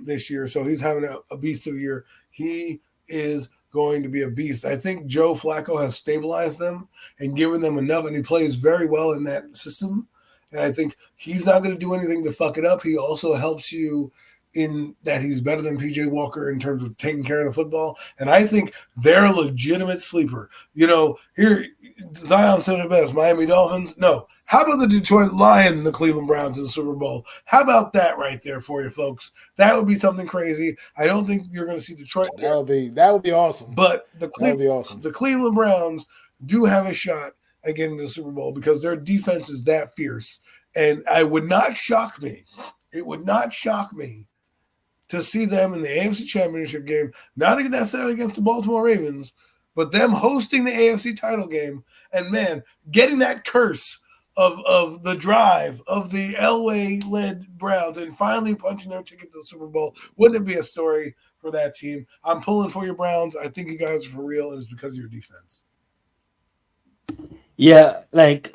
this year, so he's having a beast of a year. He is going to be a beast. I think Joe Flacco has stabilized them and given them enough, and he plays very well in that system. And I think he's not going to do anything to fuck it up. He also helps you in that he's better than PJ Walker in terms of taking care of the football. And I think they're a legitimate sleeper. Here, Zion said it best, Miami Dolphins. No. How about the Detroit Lions and the Cleveland Browns in the Super Bowl? How about that right there for you, folks? That would be something crazy. I don't think you're going to see Detroit there. That would be awesome. But that would be awesome. The Cleveland Browns do have a shot at getting to the Super Bowl because their defense is that fierce. And it would not shock me to see them in the AFC Championship game, not necessarily against the Baltimore Ravens, but them hosting the AFC title game. And man, getting that curse of the drive of the Elway-led Browns and finally punching their ticket to the Super Bowl. Wouldn't it be a story for that team? I'm pulling for your Browns. I think you guys are for real, and it's because of your defense. Yeah, like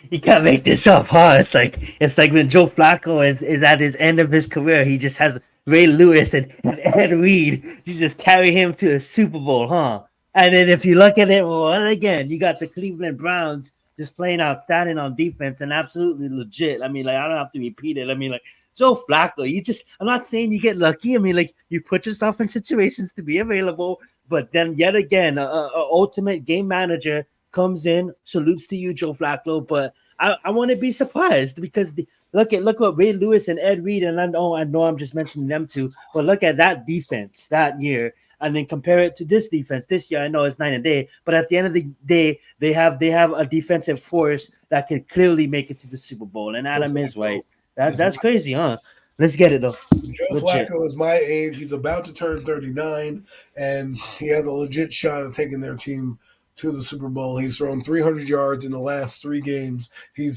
you can't make this up, huh? It's like when Joe Flacco is at his end of his career, he just has Ray Lewis and Ed Reed. You just carry him to a Super Bowl, huh? And then if you look at it, well, again, you got the Cleveland Browns just playing outstanding on defense and absolutely legit. I mean, like I don't have to repeat it. I mean, like Joe Flacco, I'm not saying you get lucky. I mean, like you put yourself in situations to be available, but then yet again, a ultimate game manager comes in, salutes to you, Joe Flacco. But I want to be surprised because look what Ray Lewis and Ed Reed, and I know I'm just mentioning them two, but look at that defense that year, and then compare it to this defense this year. I know it's night and day, but at the end of the day, they have a defensive force that can clearly make it to the Super Bowl. And Adam is right. That's crazy, huh? Let's get it though. Joe Flacco is my age. He's about to turn 39, and he has a legit shot at taking their team to the Super Bowl. He's thrown 300 yards in the last 3 games. He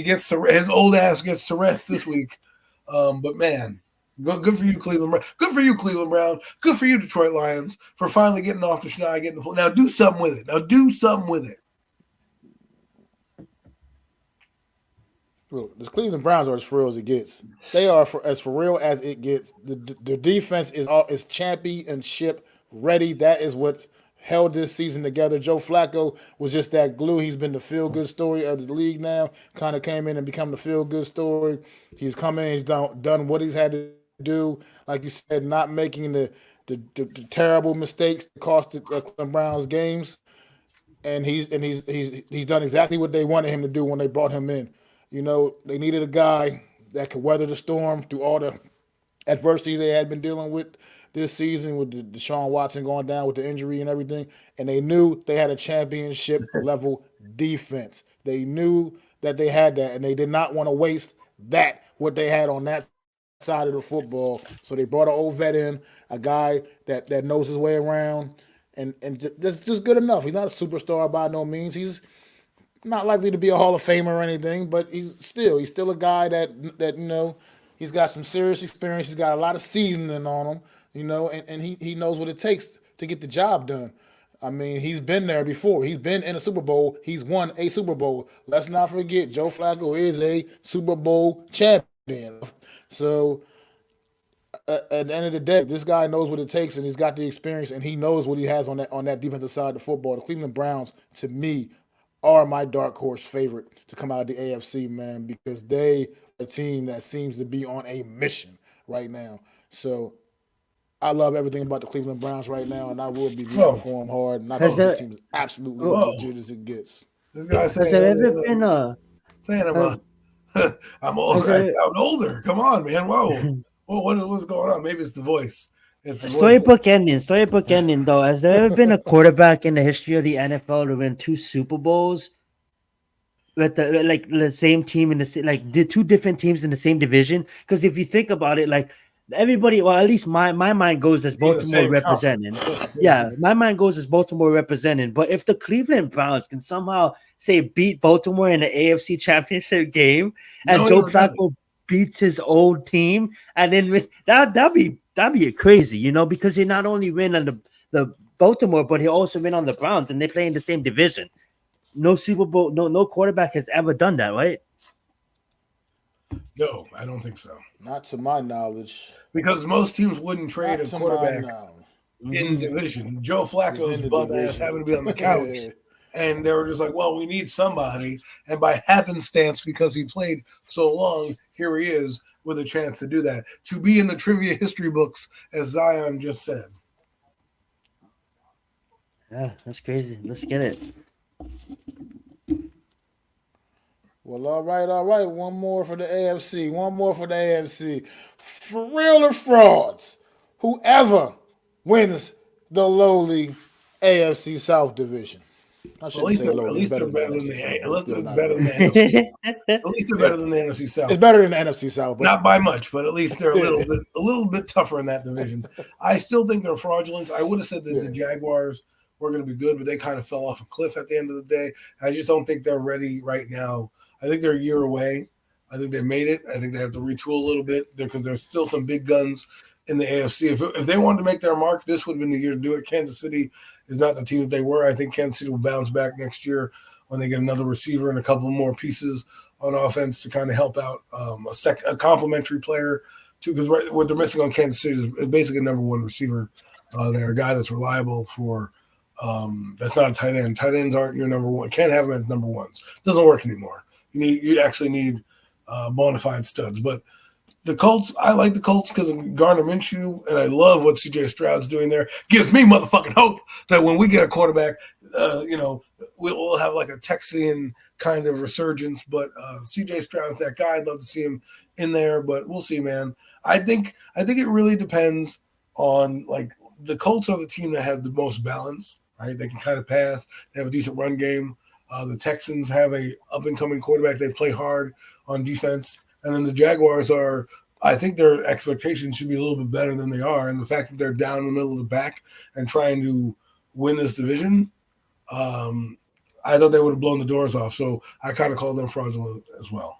gets his old ass gets to rest this week. But man, good for you, Cleveland. Good for you, Cleveland Brown. Good for you, Detroit Lions, for finally getting off the schneid, getting the now do something with it. Look, the Cleveland Browns are as for real as it gets. They are as for real as it gets. The defense is championship ready. That is what held this season together. Joe Flacco was just that glue. He's been the feel-good story of the league now. Kind of came in and become the feel-good story. He's come in. He's done what he's had to do. Like you said, not making the terrible mistakes that cost the Cleveland Browns games. And he's done exactly what they wanted him to do when they brought him in. You know, they needed a guy that could weather the storm through all the adversity they had been dealing with this season with Deshaun Watson going down with the injury and everything. And they knew they had a championship level defense. They knew that they had that, and they did not want to waste what they had on that side of the football. So they brought an old vet in, a guy that knows his way around, and just good enough. He's not a superstar by no means. He's not likely to be a Hall of Famer or anything, but he's still a guy that you know, he's got some serious experience. He's got a lot of seasoning on him, you know, and he knows what it takes to get the job done. I mean, he's been there before. He's been in a Super Bowl. He's won a Super Bowl. Let's not forget, Joe Flacco is a Super Bowl champion. So at the end of the day, this guy knows what it takes, and he's got the experience, and he knows what he has on that defensive side of the football. The Cleveland Browns, to me, are my dark horse favorite to come out of the AFC, man, because they are a team that seems to be on a mission right now. So I love everything about the Cleveland Browns right now, and I will be rooting for them hard. And I think this team is absolutely legit as it gets. This guy saying, I'm older. I sound older. Come on, man. Whoa. What's going on? Maybe it's the voice. Storybook ending though. Has there ever been a quarterback in the history of the NFL to win 2 Super Bowls with the same team in the 2 different teams in the same division? Because if you think about it, like everybody, well, at least my mind goes as Baltimore representing. Yeah, my mind goes as Baltimore representing. But if the Cleveland Browns can somehow beat Baltimore in the AFC Championship game, and Joe Flacco beats his old team, and then that'd be crazy, you know, because he not only win on the Baltimore, but he also win on the Browns, and they play in the same division. No Super Bowl, no quarterback has ever done that, right? No, I don't think so. Not to my knowledge. Because most teams wouldn't trade a quarterback in division. Joe Flacco's bum ass happened to be on the couch. And they were just like, well, we need somebody. And by happenstance, because he played so long, here he is with a chance to do that. To be in the trivia history books, as Zion just said. Yeah, that's crazy. Let's get it. Well, all right. One more for the AFC. For real or frauds, whoever wins the lowly AFC South division. I At shouldn't least say they're, low. at They're least better they're than the better than NFC the South, at but it's least still they're not better good. than the NFC. At least they're better than the NFC South. It's better than the NFC South, but Not by much, but at least they're yeah, a little bit tougher in that division. I still think they're fraudulent. I would have said that yeah. the Jaguars were going to be good, but they kind of fell off a cliff at the end of the day. I just don't think they're ready right now. I think they're a year away. I think they made it. I think they have to retool a little bit because there's still some big guns in the AFC. If they wanted to make their mark, this would have been the year to do it. Kansas City is not the team that they were. I think Kansas City will bounce back next year when they get another receiver and a couple more pieces on offense to kind of help out a complementary player too. Because what they're missing on Kansas City is basically a number one receiver. They're a guy that's reliable for. That's not a tight end. Tight ends aren't your number one. Can't have them as number ones. Doesn't work anymore. You actually need bona fide studs. But the Colts, I like the Colts because of Gardner Minshew, and I love what C.J. Stroud's doing there. Gives me motherfucking hope that when we get a quarterback, we'll have like a Texian kind of resurgence. But C.J. Stroud's that guy. I'd love to see him in there, but we'll see, man. I think it really depends on like the Colts are the team that has the most balance. Right, they can kind of pass. They have a decent run game. The Texans have a up and coming quarterback. They play hard on defense. And then the Jaguars are, I think their expectations should be a little bit better than they are. And the fact that they're down in the middle of the pack and trying to win this division, I thought they would have blown the doors off. So I kind of call them fraudulent as well.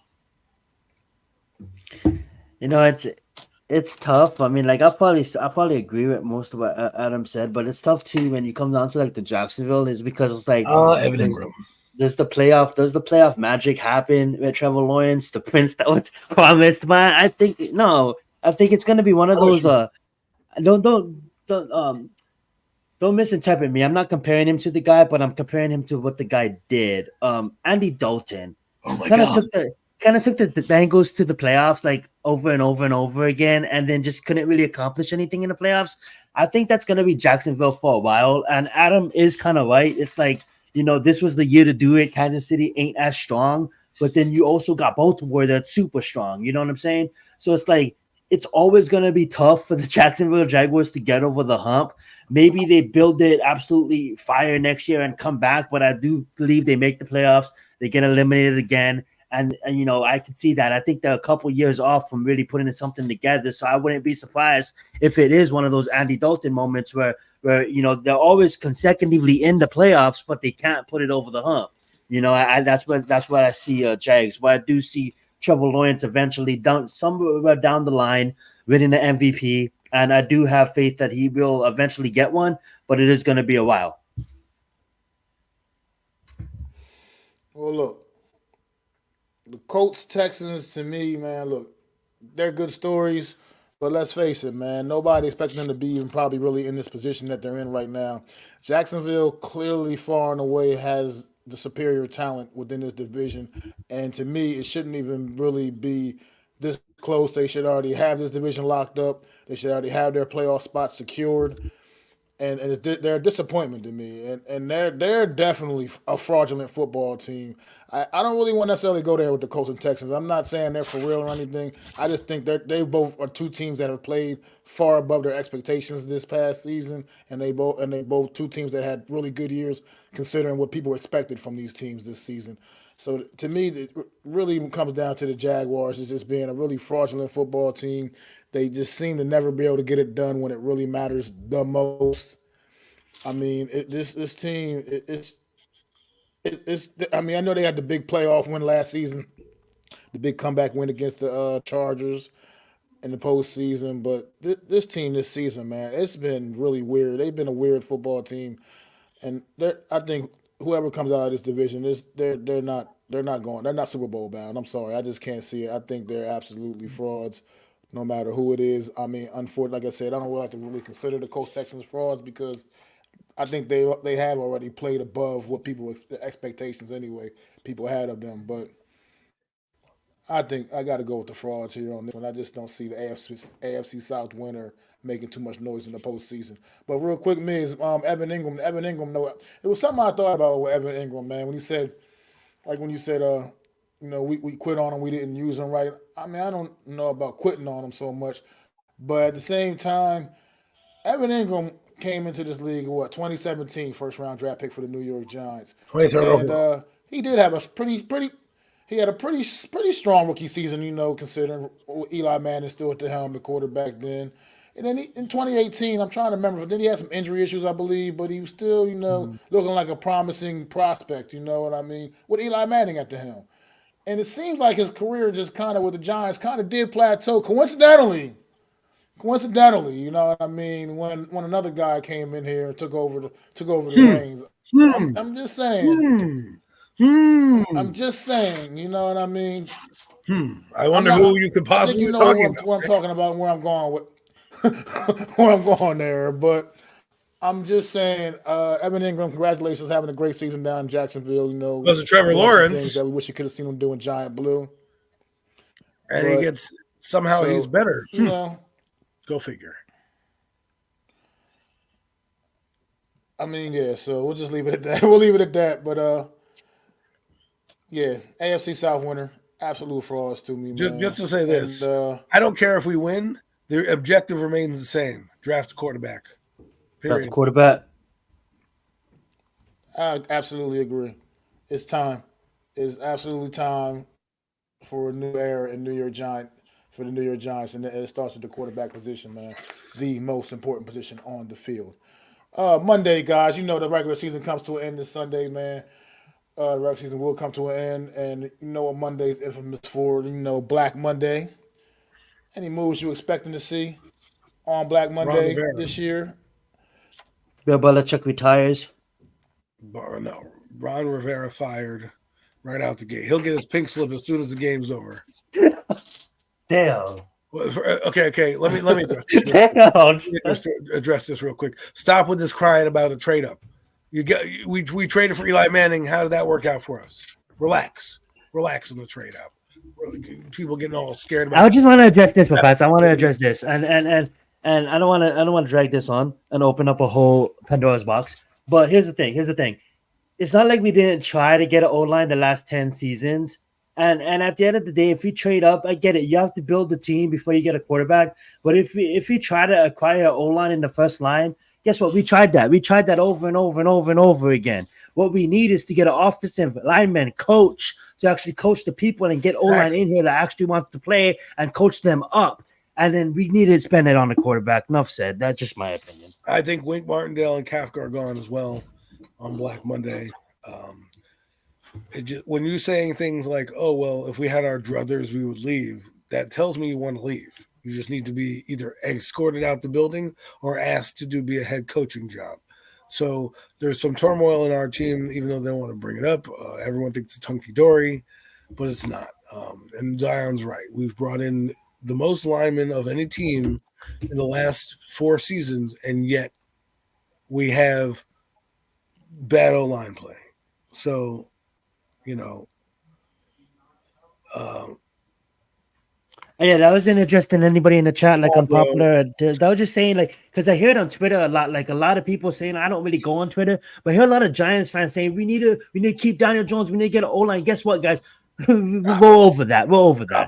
It's tough. I mean, like I probably agree with most of what Adam said, but it's tough too when you come down to like the Jacksonville is because it's like Evan Ingram. Does the playoff magic happen with Trevor Lawrence, the prince that was promised? Man, I think no. I think it's gonna be one of those. Don't misinterpret me. I'm not comparing him to the guy, but I'm comparing him to what the guy did. Andy Dalton. Oh my kind of God. took the Bengals to the playoffs like over and over and over again, and then just couldn't really accomplish anything in the playoffs. I think that's gonna be Jacksonville for a while. And Adam is kind of right. It's like this was the year to do it. Kansas City ain't as strong, but then you also got Baltimore that's super strong. You know what I'm saying? So it's like it's always gonna be tough for the Jacksonville Jaguars to get over the hump. Maybe they build it absolutely fire next year and come back, but I do believe they make the playoffs. They get eliminated again. And I can see that. I think they're a couple years off from really putting something together. So I wouldn't be surprised if it is one of those Andy Dalton moments where they're always consecutively in the playoffs, but they can't put it over the hump. That's what I see Jags. But I do see Trevor Lawrence eventually somewhere down the line winning the MVP, and I do have faith that he will eventually get one, but it is going to be a while. Well, look, the Colts, Texans, to me, man, look, they're good stories, but let's face it, man, nobody expecting them to be even probably really in this position that they're in right now. Jacksonville clearly far and away has the superior talent within this division, and to me, it shouldn't even really be this close. They should already have this division locked up. They should already have their playoff spots secured. And they're a disappointment to me, and they're definitely a fraudulent football team. I don't really want to necessarily go there with the Colts and Texans. I'm not saying they're for real or anything. I just think they both are two teams that have played far above their expectations this past season, and they both two teams that had really good years considering what people expected from these teams this season. So to me, it really comes down to the Jaguars as just being a really fraudulent football team. They just seem to never be able to get it done when it really matters the most. I mean, this team, it's. I mean, I know they had the big playoff win last season, the big comeback win against the Chargers in the postseason, but this team this season, man, it's been really weird. They've been a weird football team, and I think whoever comes out of this division, they're not Super Bowl bound. I'm sorry, I just can't see it. I think they're absolutely frauds, no matter who it is. I mean, unfortunately, like I said, I don't really like to really consider the Colts Texans frauds because I think they have already played above what the expectations anyway people had of them. But I think I got to go with the frauds here on this one. I just don't see the AFC South winner making too much noise in the postseason. But real quick, Miz, Evan Ingram. Evan Ingram, no, it was something I thought about with Evan Ingram, man. When you said, we quit on him, we didn't use him right. I mean, I don't know about quitting on him so much, but at the same time, Evan Ingram came into this league, 2017, first round draft pick for the New York Giants. 23rd overall. And he did have a he had a pretty strong rookie season, considering Eli Manning still at the helm, the quarterback then. And then in 2018, I'm trying to remember, but then he had some injury issues, I believe, but he was still, looking like a promising prospect, you know what I mean, with Eli Manning at the helm. And it seems like his career just kind of with the Giants kind of did plateau coincidentally, you know what I mean, when another guy came in here and took over the reins. I'm just saying. I'm just saying, you know what I mean? I wonder who you could possibly you know what I'm talking about and where I'm going with where I'm going there. But I'm just saying, Evan Ingram, congratulations, having a great season down in Jacksonville. Was it Trevor Lawrence? Things that we wish you could have seen him do in Giant Blue. And he gets he's better. Go figure. I mean, yeah, so we'll just leave it at that. We'll leave it at that. But yeah, AFC South winner, absolute frauds to me, man. Just to say this, I don't care if we win. The objective remains the same. Draft a quarterback. Period. Draft a quarterback. I absolutely agree. It's time. It's absolutely time for a new era in New York Giants, for the New York Giants, and it starts with the quarterback position, man. The most important position on the field. Monday, guys, the regular season comes to an end this Sunday, man. The regular season will come to an end, and you know what Monday is infamous for, Black Monday. Any moves you expecting to see on Black Monday this year? Bill Belichick retires. No, Ron Rivera fired right out the gate. He'll get his pink slip as soon as the game's over. Damn. Okay. Let me address this real quick. Stop with this crying about a trade up. We traded for Eli Manning. How did that work out for us? Relax in the trade up. People getting all scared about. I just want to address this, Professor. I want to address this, and I don't want to drag this on and open up a whole Pandora's box. But here's the thing. It's not like we didn't try to get an O-line the last 10 seasons. And at the end of the day, if we trade up, I get it. You have to build the team before you get a quarterback. But if we try to acquire an O-line in the first line, guess what? We tried that. We tried that over and over and over and over again. What we need is to get an offensive lineman coach to actually coach the people and get O-line in here that actually wants to play and coach them up. And then we need to spend it on the quarterback. Enough said. That's just my opinion. I think Wink Martindale and Kafka are gone as well on Black Monday. When you're saying things like, oh, well, if we had our druthers, we would leave, that tells me you want to leave. You just need to be either escorted out the building or asked to be a head coaching job. So there's some turmoil in our team, even though they don't want to bring it up. Everyone thinks it's hunky-dory, but it's not. And Zion's right. We've brought in the most linemen of any team in the last 4 seasons, and yet we have bad O-line play. So, yeah, that wasn't addressing anybody in the chat like unpopular. That was just saying, like, because I hear it on Twitter a lot. Like a lot of people saying, I don't really go on Twitter, but I hear a lot of Giants fans saying we need to keep Daniel Jones. We need to get an O-line. Guess what, guys? We're over that.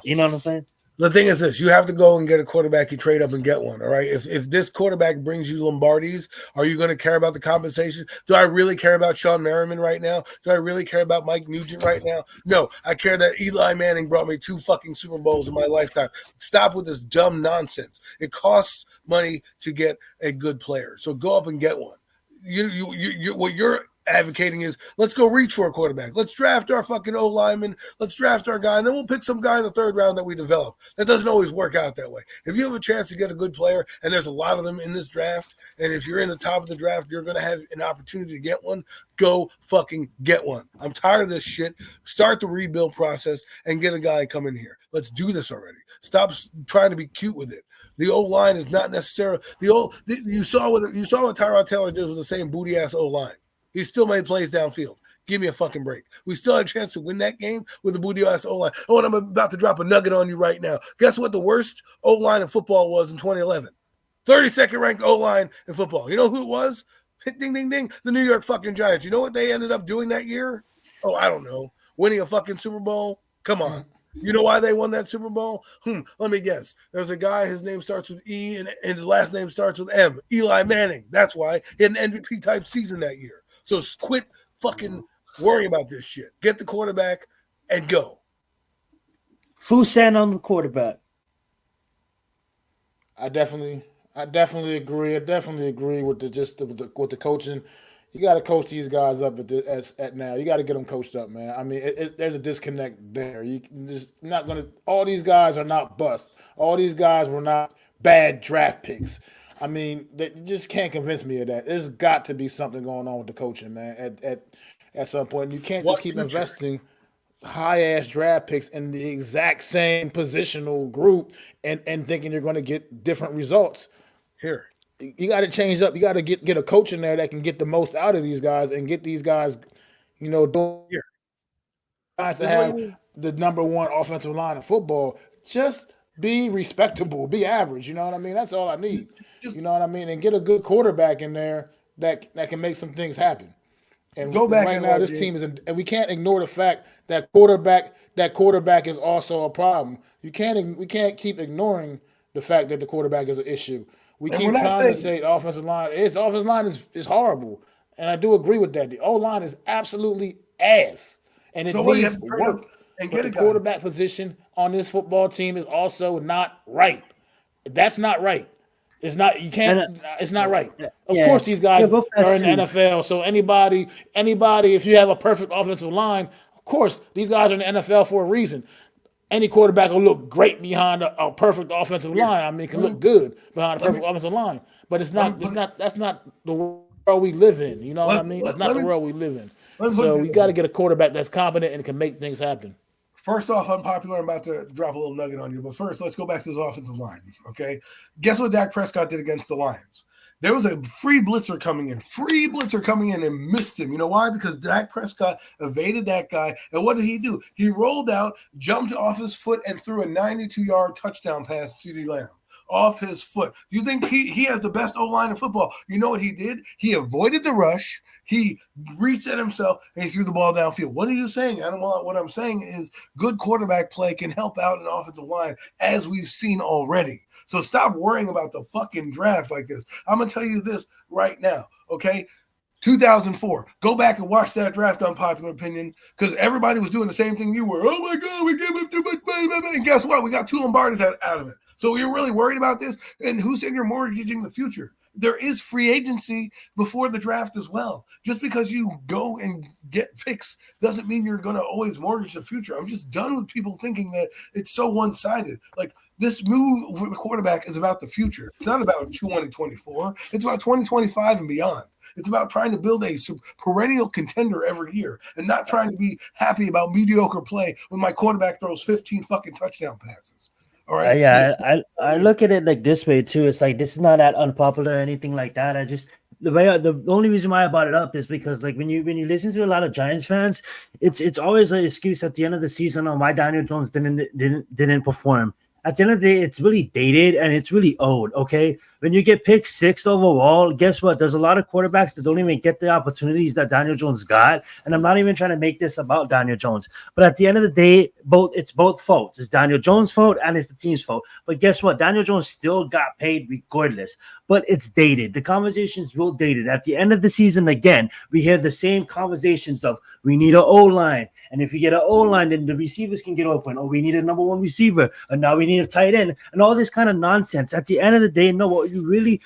You know what I'm saying? The thing is this, you have to go and get a quarterback, you trade up and get one, all right? If this quarterback brings you Lombardis, are you going to care about the compensation? Do I really care about Sean Merriman right now? Do I really care about Mike Nugent right now? No, I care that Eli Manning brought me 2 fucking Super Bowls in my lifetime. Stop with this dumb nonsense. It costs money to get a good player, so go up and get one. What you're advocating is let's go reach for a quarterback. Let's draft our fucking O-lineman. Let's draft our guy, and then we'll pick some guy in the 3rd round that we develop. That doesn't always work out that way. If you have a chance to get a good player, and there's a lot of them in this draft, and if you're in the top of the draft, you're going to have an opportunity to get one, go fucking get one. I'm tired of this shit. Start the rebuild process and get a guy come in here. Let's do this already. Stop trying to be cute with it. The O-line is not necessarily you saw what Tyrod Taylor did with the same booty ass O-line. He still made plays downfield. Give me a fucking break. We still had a chance to win that game with the booty-ass O-line. Oh, and I'm about to drop a nugget on you right now. Guess what the worst O-line in football was in 2011? 32nd ranked O-line in football. You know who it was? Ding, ding, ding. The New York fucking Giants. You know what they ended up doing that year? Oh, I don't know. Winning a fucking Super Bowl? Come on. You know why they won that Super Bowl? Let me guess. There's a guy, his name starts with E and his last name starts with M. Eli Manning. That's why. He had an MVP type season that year. So quit fucking worrying about this shit. Get the quarterback and go. Fusan on the quarterback. I definitely agree. I definitely agree with with the coaching. You got to coach these guys up at now. You got to get them coached up, man. I mean, there's a disconnect there. You just not gonna. All these guys are not bust. All these guys were not bad draft picks. I mean, you just can't convince me of that. There's got to be something going on with the coaching, man. At some point, you can't just keep investing high ass draft picks in the exact same positional group and thinking you're going to get different results. Here. You got to change up. You got to get a coach in there that can get the most out of these guys and get these guys, guys to have the number one offensive line in football. Just be respectable, be average. You know what I mean? That's all I need. You know what I mean? And get a good quarterback in there that can make some things happen. And go back right now, this team is, and we can't ignore the fact that quarterback is also a problem. We can't keep ignoring the fact that the quarterback is an issue. We keep trying to say the offensive line is horrible, and I do agree with that. The O-line is absolutely ass, and it needs work. And but the quarterback position on this football team is also not right. That's not right. It's not. You can't. It's not right. Of course, these guys are in the NFL. So anybody, if you have a perfect offensive line, of course, these guys are in the NFL for a reason. Any quarterback will look great behind a perfect offensive line. I mean, can look good behind a perfect offensive line. But it's not. That's not the world we live in. You know what I mean? It's not the world we live in. So we got to get a quarterback that's competent and can make things happen. First off, unpopular. I'm about to drop a little nugget on you. But first, let's go back to the offensive line, okay? Guess what Dak Prescott did against the Lions? There was a free blitzer coming in and missed him. You know why? Because Dak Prescott evaded that guy. And what did he do? He rolled out, jumped off his foot, and threw a 92-yard touchdown pass to CeeDee Lamb. Off his foot. Do you think he has the best O-line in football? You know what he did? He avoided the rush. He reset himself, and he threw the ball downfield. What are you saying? What I'm saying is good quarterback play can help out an offensive line, as we've seen already. So stop worrying about the fucking draft like this. I'm going to tell you this right now, okay? 2004. Go back and watch that draft, unpopular opinion, because everybody was doing the same thing you were. Oh, my God, we gave him too much money. And guess what? We got 2 Lombardis out of it. So you're really worried about this? And who said you're mortgaging the future? There is free agency before the draft as well. Just because you go and get picks doesn't mean you're going to always mortgage the future. I'm just done with people thinking that it's so one-sided. Like, this move for the quarterback is about the future. It's not about 2024. It's about 2025 and beyond. It's about trying to build a perennial contender every year and not trying to be happy about mediocre play when my quarterback throws 15 fucking touchdown passes. All right. I look at it like this way too. It's like, this is not that unpopular or anything like that. The only reason why I brought it up is because, like, when you listen to a lot of Giants fans, it's always an excuse at the end of the season on why Daniel Jones didn't perform. At the end of the day, it's really dated and it's really old, okay? When you get picked 6th overall, guess what? There's a lot of quarterbacks that don't even get the opportunities that Daniel Jones got. And I'm not even trying to make this about Daniel Jones. But at the end of the day, it's both faults. It's Daniel Jones' fault and it's the team's fault. But guess what? Daniel Jones still got paid regardless. But it's dated. The conversation is real dated. At the end of the season, again, we hear the same conversations of we need an O-line. And if you get an O-line, then the receivers can get open. Or we need a number 1 receiver. And now we need a tight end. And all this kind of nonsense. At the end of the day, no, what you really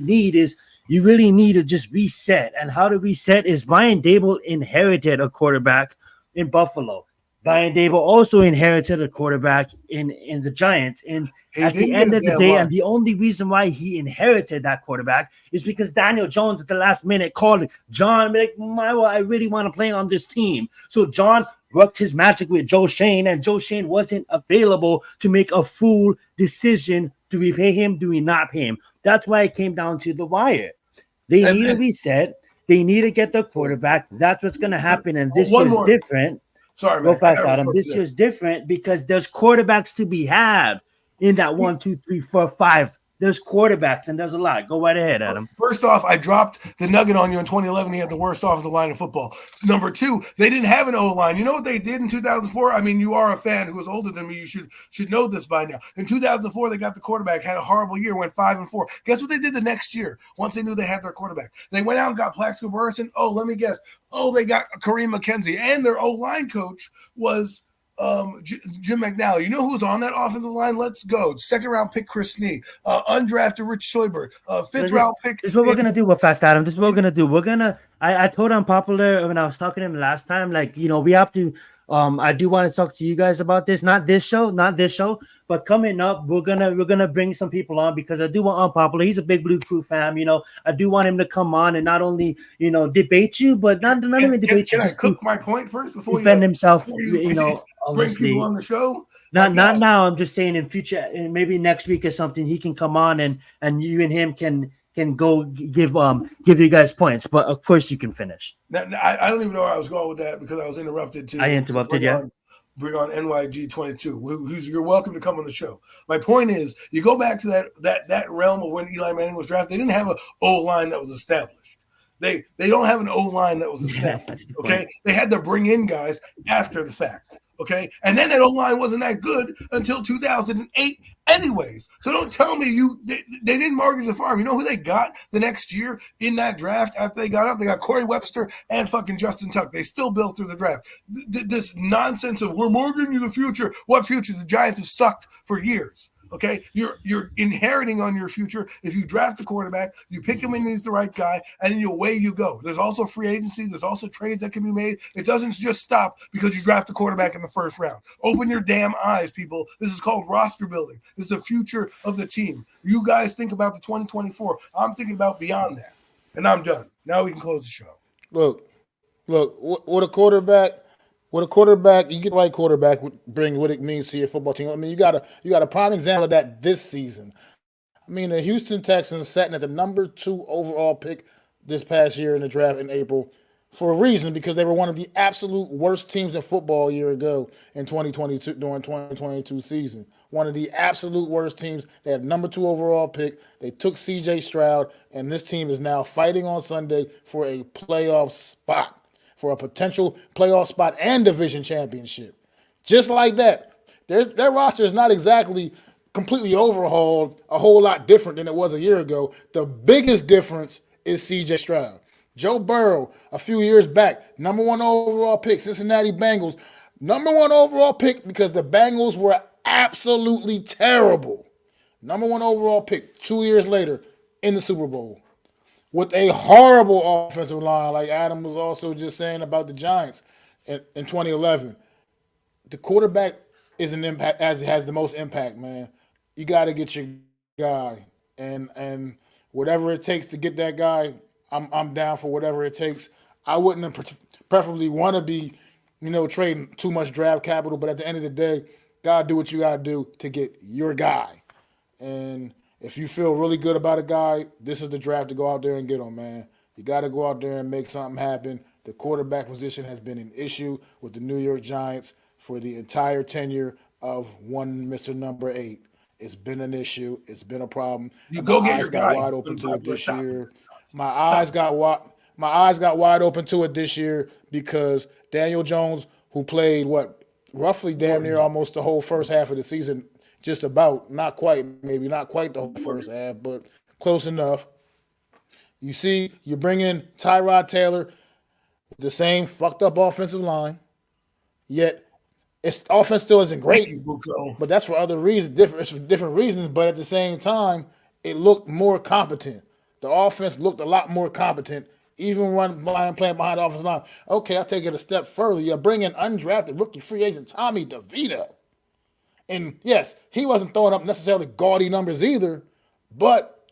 need is you really need to just reset. And how to reset is Brian Daboll inherited a quarterback in Buffalo. Brian Daboll also inherited a quarterback in the Giants. And at the end of the day, and the only reason why he inherited that quarterback is because Daniel Jones at the last minute called John, like, I really want to play on this team. So John worked his magic with Joe Shane, and Joe Shane wasn't available to make a full decision. Do we pay him? Do we not pay him? That's why it came down to the wire. They need to reset. They need to get the quarterback. That's what's going to happen. And this year's different. Sorry, man. Go fast, Adam. This year's different because there's quarterbacks to be had in that 1, 2, 3, 4, 5 there's quarterbacks and there's a lot. Go right ahead, Adam. First off, I dropped the nugget on you in 2011. He had the worst offensive line in football. Number two, they didn't have an O-line. You know what they did in 2004? I mean, you are a fan who is older than me. You should know this by now. In 2004, they got the quarterback, had a horrible year, went 5-4. Guess what they did the next year once they knew they had their quarterback? They went out and got Plaxico Burrison. Oh, let me guess. Oh, they got Kareem McKenzie. And their O-line coach was Jim McNally. You know who's on that offensive line? Let's go. Second round pick Chris Snee. Undrafted Rich Scheuberg. Fifth round pick. This is what we're gonna do with Fast Adam. This is what we're gonna do. We're gonna. I told Unpopular when I was talking to him last time. Like, you know, we have to. I do want to talk to you guys about this. Not this show, but coming up, we're gonna bring some people on because I do want Unpopular. He's a big Blue Crew fan. You know, I do want him to come on and not only, you know, debate you, but not even debate you. Can I cook my point first before defend you himself? you know, bring people on the show. Not now. I'm just saying in future, maybe next week or something, he can come on and you and him can go give you guys points. But of course, you can finish. Now, I don't even know where I was going with that because I was interrupted too. I interrupted you. Bring on NYG22. You're welcome to come on the show. My point is, you go back to that realm of when Eli Manning was drafted. They didn't have an O-line that was established. They don't have an O-line that was established. Okay, they had to bring in guys after the fact. Okay, and then that O-line wasn't that good until 2008 anyways. So don't tell me they didn't mortgage the farm. You know who they got the next year in that draft after they got up? They got Corey Webster and fucking Justin Tuck. They still built through the draft. This nonsense of we're mortgaging you the future. What future? The Giants have sucked for years. Okay, you're inheriting on your future. If you draft a quarterback, you pick him when he's the right guy, and then away you go. There's also free agency. There's also trades that can be made. It doesn't just stop because you draft a quarterback in the first round. Open your damn eyes, people. This is called roster building. This is the future of the team. You guys think about the 2024. I'm thinking about beyond that, and I'm done. Now we can close the show. Look, with a quarterback. With a quarterback, you get the right quarterback, bring what it means to your football team. I mean, you got a prime example of that this season. I mean, the Houston Texans sat at the number 2 overall pick this past year in the draft in April for a reason, because they were one of the absolute worst teams in football a year ago in 2022 during 2022 season. One of the absolute worst teams. They had number 2 overall pick. They took C.J. Stroud, and this team is now fighting on Sunday for a playoff spot. For a potential playoff spot and division championship. Just like that. Their roster is not exactly completely overhauled, a whole lot different than it was a year ago. The biggest difference is C.J. Stroud. Joe Burrow, a few years back, number 1 overall pick, Cincinnati Bengals, number 1 overall pick because the Bengals were absolutely terrible. Number 1 overall pick, 2 years later in the Super Bowl. With a horrible offensive line, like Adam was also just saying about the Giants in 2011. The quarterback is an impact, as it has the most impact, man. You got to get your guy, and whatever it takes to get that guy, I'm down for whatever it takes. I wouldn't preferably want to be, trading too much draft capital, but at the end of the day, gotta do what you gotta do to get your guy. And if you feel really good about a guy, this is the draft to go out there and get him, man. You got to go out there and make something happen. The quarterback position has been an issue with the New York Giants for the entire tenure of one Mr. Number 8. It's been an issue. It's been a problem. You go get your guy. Wide open to it this year. My eyes got wide open to it this year because Daniel Jones, who played roughly damn near almost the whole first half of the season. Just about, not quite the whole first half, but close enough. You see, you bring in Tyrod Taylor with the same fucked up offensive line, yet its offense still isn't great, but that's for other reasons, different reasons, but at the same time, it looked more competent. The offense looked a lot more competent, even when playing behind the offensive line. Okay, I'll take it a step further. You bring in undrafted rookie free agent Tommy DeVito. And yes, he wasn't throwing up necessarily gaudy numbers either, but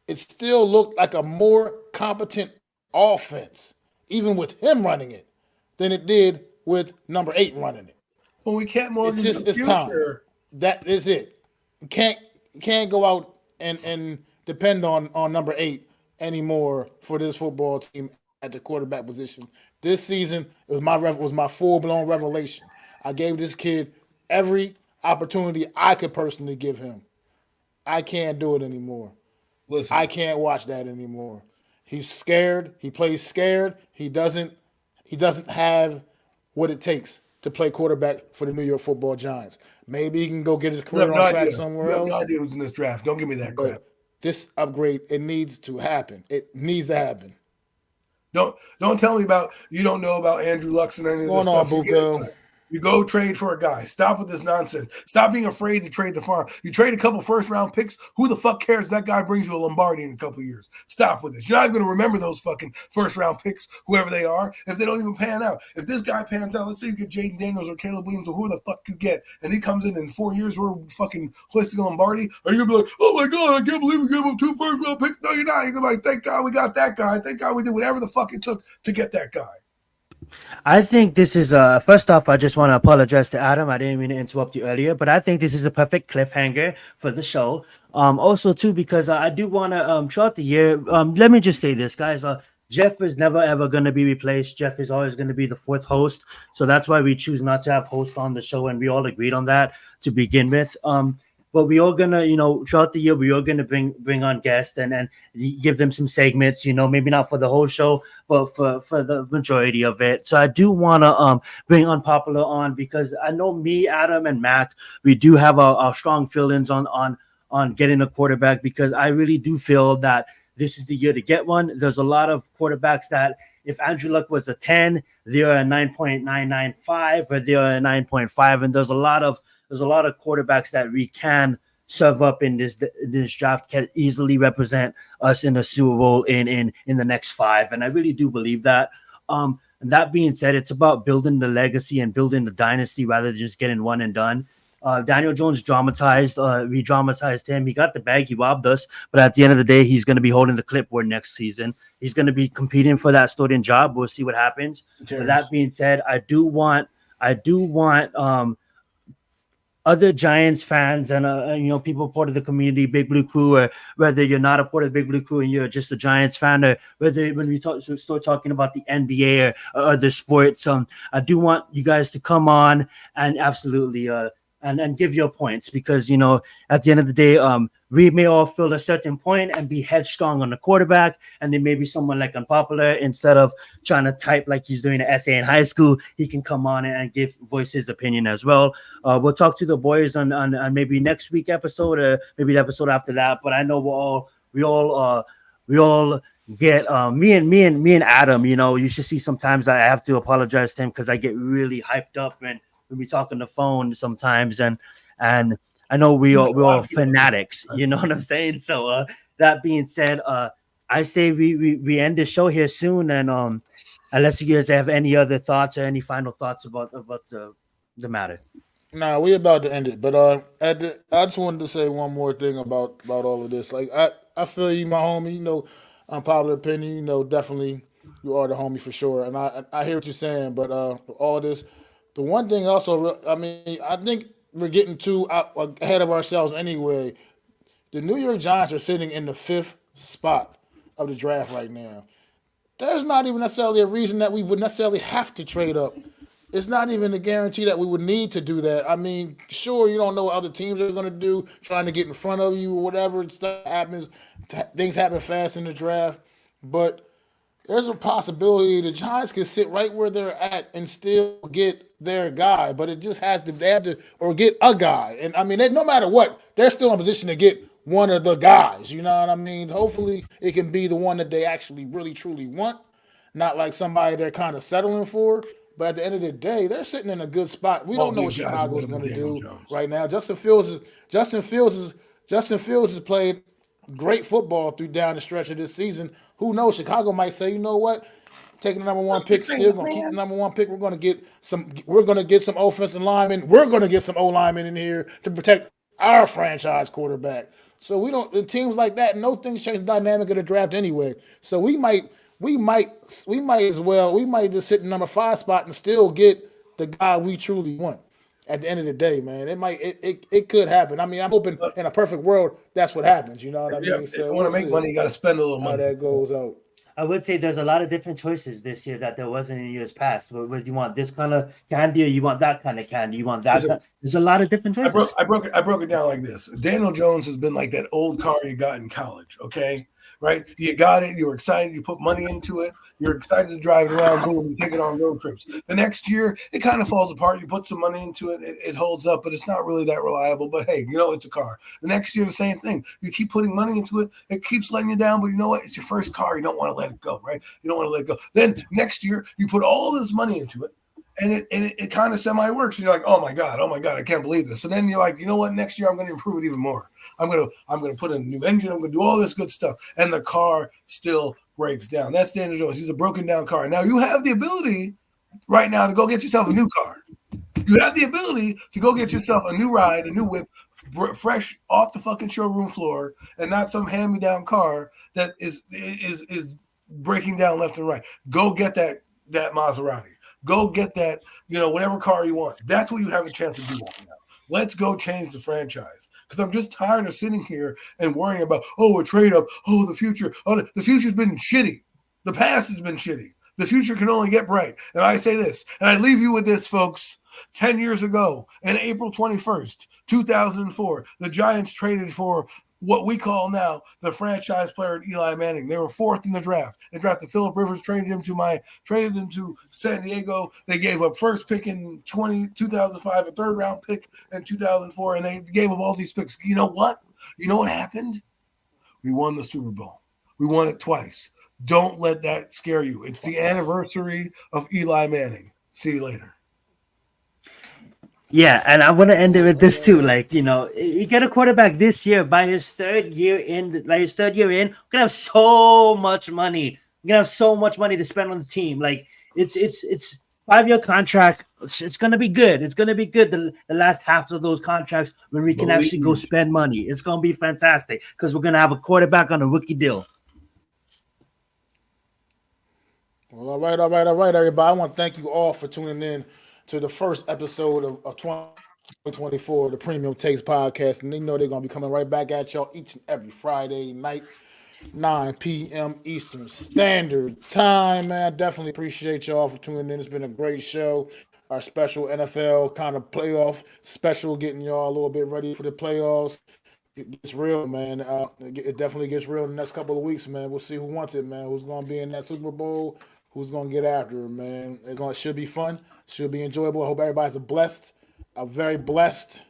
it still looked like a more competent offense, even with him running it, than it did with number 8 running it. Well, we can't more. It's time. That is it. You can't go out and depend on number 8 anymore for this football team at the quarterback position. This season was my full-blown revelation. I gave this kid every opportunity I could personally give him. I can't do it anymore. Listen, I can't watch that anymore. He's scared. He plays scared. He doesn't have what it takes to play quarterback for the New York Football Giants. Maybe he can go get his you have career no on track idea. somewhere You have no else. idea who's in this draft. Don't give me that crap. But this upgrade, it needs to happen. It needs to happen. Don't tell me about you don't know about Andrew Luck and any of this What's going on, stuff. You get it Buko? done. You go trade for a guy. Stop with this nonsense. Stop being afraid to trade the farm. You trade a couple first-round picks. Who the fuck cares if that guy brings you a Lombardi in a couple of years? Stop with this. You're not going to remember those fucking first-round picks, whoever they are, if they don't even pan out. If this guy pans out, let's say you get Jaden Daniels or Caleb Williams or who the fuck you get, and he comes in 4 years, we're fucking hoisting a Lombardi, are you going to be like, oh my God, I can't believe we gave him 2 first-round picks? No, you're not. You're going to be like, thank God we got that guy. Thank God we did whatever the fuck it took to get that guy. I think this is first off, I just want to apologize to Adam. I didn't mean to interrupt you earlier, but I think this is a perfect cliffhanger for the show. Also too, because I do want to throughout the year. Let me just say this, guys. Jeff is never ever going to be replaced. Jeff is always going to be the fourth host, so that's why we choose not to have host on the show, and we all agreed on that to begin with. But we all gonna, throughout the year, we are gonna bring on guests and give them some segments. Maybe not for the whole show, but for the majority of it. So I do wanna bring Unpopular on because I know me, Adam, and Mac, we do have our strong feelings on getting a quarterback because I really do feel that this is the year to get one. There's a lot of quarterbacks that if Andrew Luck was a 10, they're a 9.995 or they're a 9.5, and there's a lot of quarterbacks that we can serve up in this draft can easily represent us in a Super Bowl in the next 5, and I really do believe that. And that being said, it's about building the legacy and building the dynasty rather than just getting one and done. Daniel Jones dramatized. We dramatized him. He got the bag. He robbed us. But at the end of the day, he's going to be holding the clipboard next season. He's going to be competing for that starting job. We'll see what happens. But that being said, I do want other Giants fans and people part of the community, Big Blue Crew, or whether you're not a part of the Big Blue Crew and you're just a Giants fan, or whether when we start talking about the NBA or other sports, I do want you guys to come on and absolutely and give your points because at the end of the day, we may all feel a certain point and be headstrong on the quarterback, and then maybe someone like Unpopular, instead of trying to type like he's doing an essay in high school, he can come on and voice his opinion as well. We'll talk to the boys on maybe next week episode or maybe the episode after that. But I know we all get me and Adam. You should see sometimes I have to apologize to him because I get really hyped up when we talk on the phone sometimes, and I know we're all fanatics, you know what I'm saying? So that being said, I say we end the show here soon, and unless you guys have any other thoughts or any final thoughts about the matter. Nah, we about to end it, but I just wanted to say one more thing about all of this. Like I feel you, my homie. Unpopular opinion. Definitely you are the homie for sure, and I hear what you're saying. But all this, the one thing also, I think we're getting too ahead of ourselves anyway. The New York Giants are sitting in the 5th spot of the draft right now. There's not even necessarily a reason that we would necessarily have to trade up. It's not even a guarantee that we would need to do that. Sure, you don't know what other teams are going to do, trying to get in front of you or whatever. Stuff happens. Things happen fast in the draft. But there's a possibility the Giants could sit right where they're at and still get their guy. But it just they have to, or get a guy. And no matter what, they're still in a position to get one of the guys. You know what I mean? Hopefully it can be the one that they actually really truly want, not like somebody they're kind of settling for. But at the end of the day, they're sitting in a good spot. We don't know what Chicago's going to do right now. Justin Fields has played great football through down the stretch of this season. Who knows? Chicago might say, you know what? Taking the number 1 pick, still going to keep the number 1 pick. We're going to get some offensive linemen. We're going to get some O linemen in here to protect our franchise quarterback. So the teams like that, no things change the dynamic of the draft anyway. So we might just hit the number 5 spot and still get the guy we truly want. At the end of the day, man, it could happen. I'm hoping in a perfect world that's what happens. You know what I mean? So if you want to make money, you got to spend a little money. How that goes out. I would say there's a lot of different choices this year that there wasn't in years past. Whether you want this kind of candy or you want that kind of candy, you want that. Listen, There's a lot of different choices. I broke it down like this. Daniel Jones has been like that old car you got in college, okay? Right? You got it, you were excited, you put money into it, you're excited to drive it around, boom, you take it on road trips. The next year, it kind of falls apart. You put some money into it, it holds up, but it's not really that reliable. But hey, you know, it's a car. The next year, the same thing. You keep putting money into it, it keeps letting you down, but you know what? It's your first car. You don't want to let it go, right? You don't want to let it go. Then next year, you put all this money into it, and it kind of semi works, and you're like, oh my god, I can't believe this. So then you're like, you know what? Next year I'm going to improve it even more. I'm gonna put in a new engine. I'm going to do all this good stuff, and the car still breaks down. That's Daniel Jones. He's a broken down car. Now you have the ability right now to go get yourself a new car. You have the ability to go get yourself a new ride, a new whip, fresh off the fucking showroom floor, and not some hand-me-down car that is breaking down left and right. Go get that Maserati. Go get that, whatever car you want. That's what you have a chance to do right now. Let's go change the franchise. Because I'm just tired of sitting here and worrying about, a trade up, the future. Oh, the future's been shitty. The past has been shitty. The future can only get bright. And I say this, and I leave you with this, folks. 10 years ago, on April 21st, 2004, the Giants traded for what we call now the franchise player Eli Manning. They were fourth in the draft. They drafted Phillip Rivers, traded him to San Diego. They gave up first pick in 2005, a third round pick in 2004, and they gave up all these picks. You know what? You know what happened? We won the Super Bowl. We won it twice. Don't let that scare you. It's the anniversary of Eli Manning. See you later. Yeah, and I want to end it with this too. You get a quarterback this year by his third year in. We're gonna have so much money. We're gonna have so much money to spend on the team. It's 5-year contract. It's gonna be good. It's gonna be good. The last half of those contracts when we can actually go spend money. It's gonna be fantastic because we're gonna have a quarterback on a rookie deal. Well, all right, everybody. I want to thank you all for tuning in to the first episode of 2024, the Premium Takes Podcast. And they know they're going to be coming right back at y'all each and every Friday night, 9 p.m. Eastern Standard Time, man. Definitely appreciate y'all for tuning in. It's been a great show. Our special NFL kind of playoff special, getting y'all a little bit ready for the playoffs. It gets real, man. It definitely gets real in the next couple of weeks, man. We'll see who wants it, man. Who's going to be in that Super Bowl? Who's going to get after it, man? It should be fun. Should be enjoyable. I hope everybody's a very blessed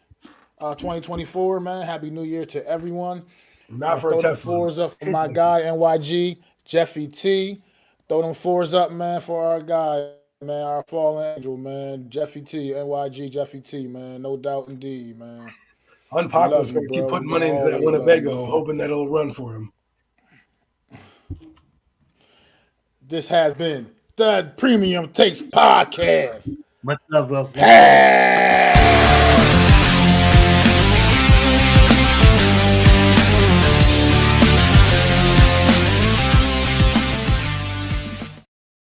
2024, man. Happy New Year to everyone. Not for throw a them Tesla. fours up for my guy, NYG, Jeffy T. Throw them fours up, man, for our guy, man, our fallen angel, man. Jeffy T, NYG, Jeffy T, man. No doubt indeed, man. Unpopular, Love you, keep bro. putting We money into that always love Winnebago, you, man. hoping that it'll run for him. This has been the Premium Takes Podcast. Much love, bro. Pass.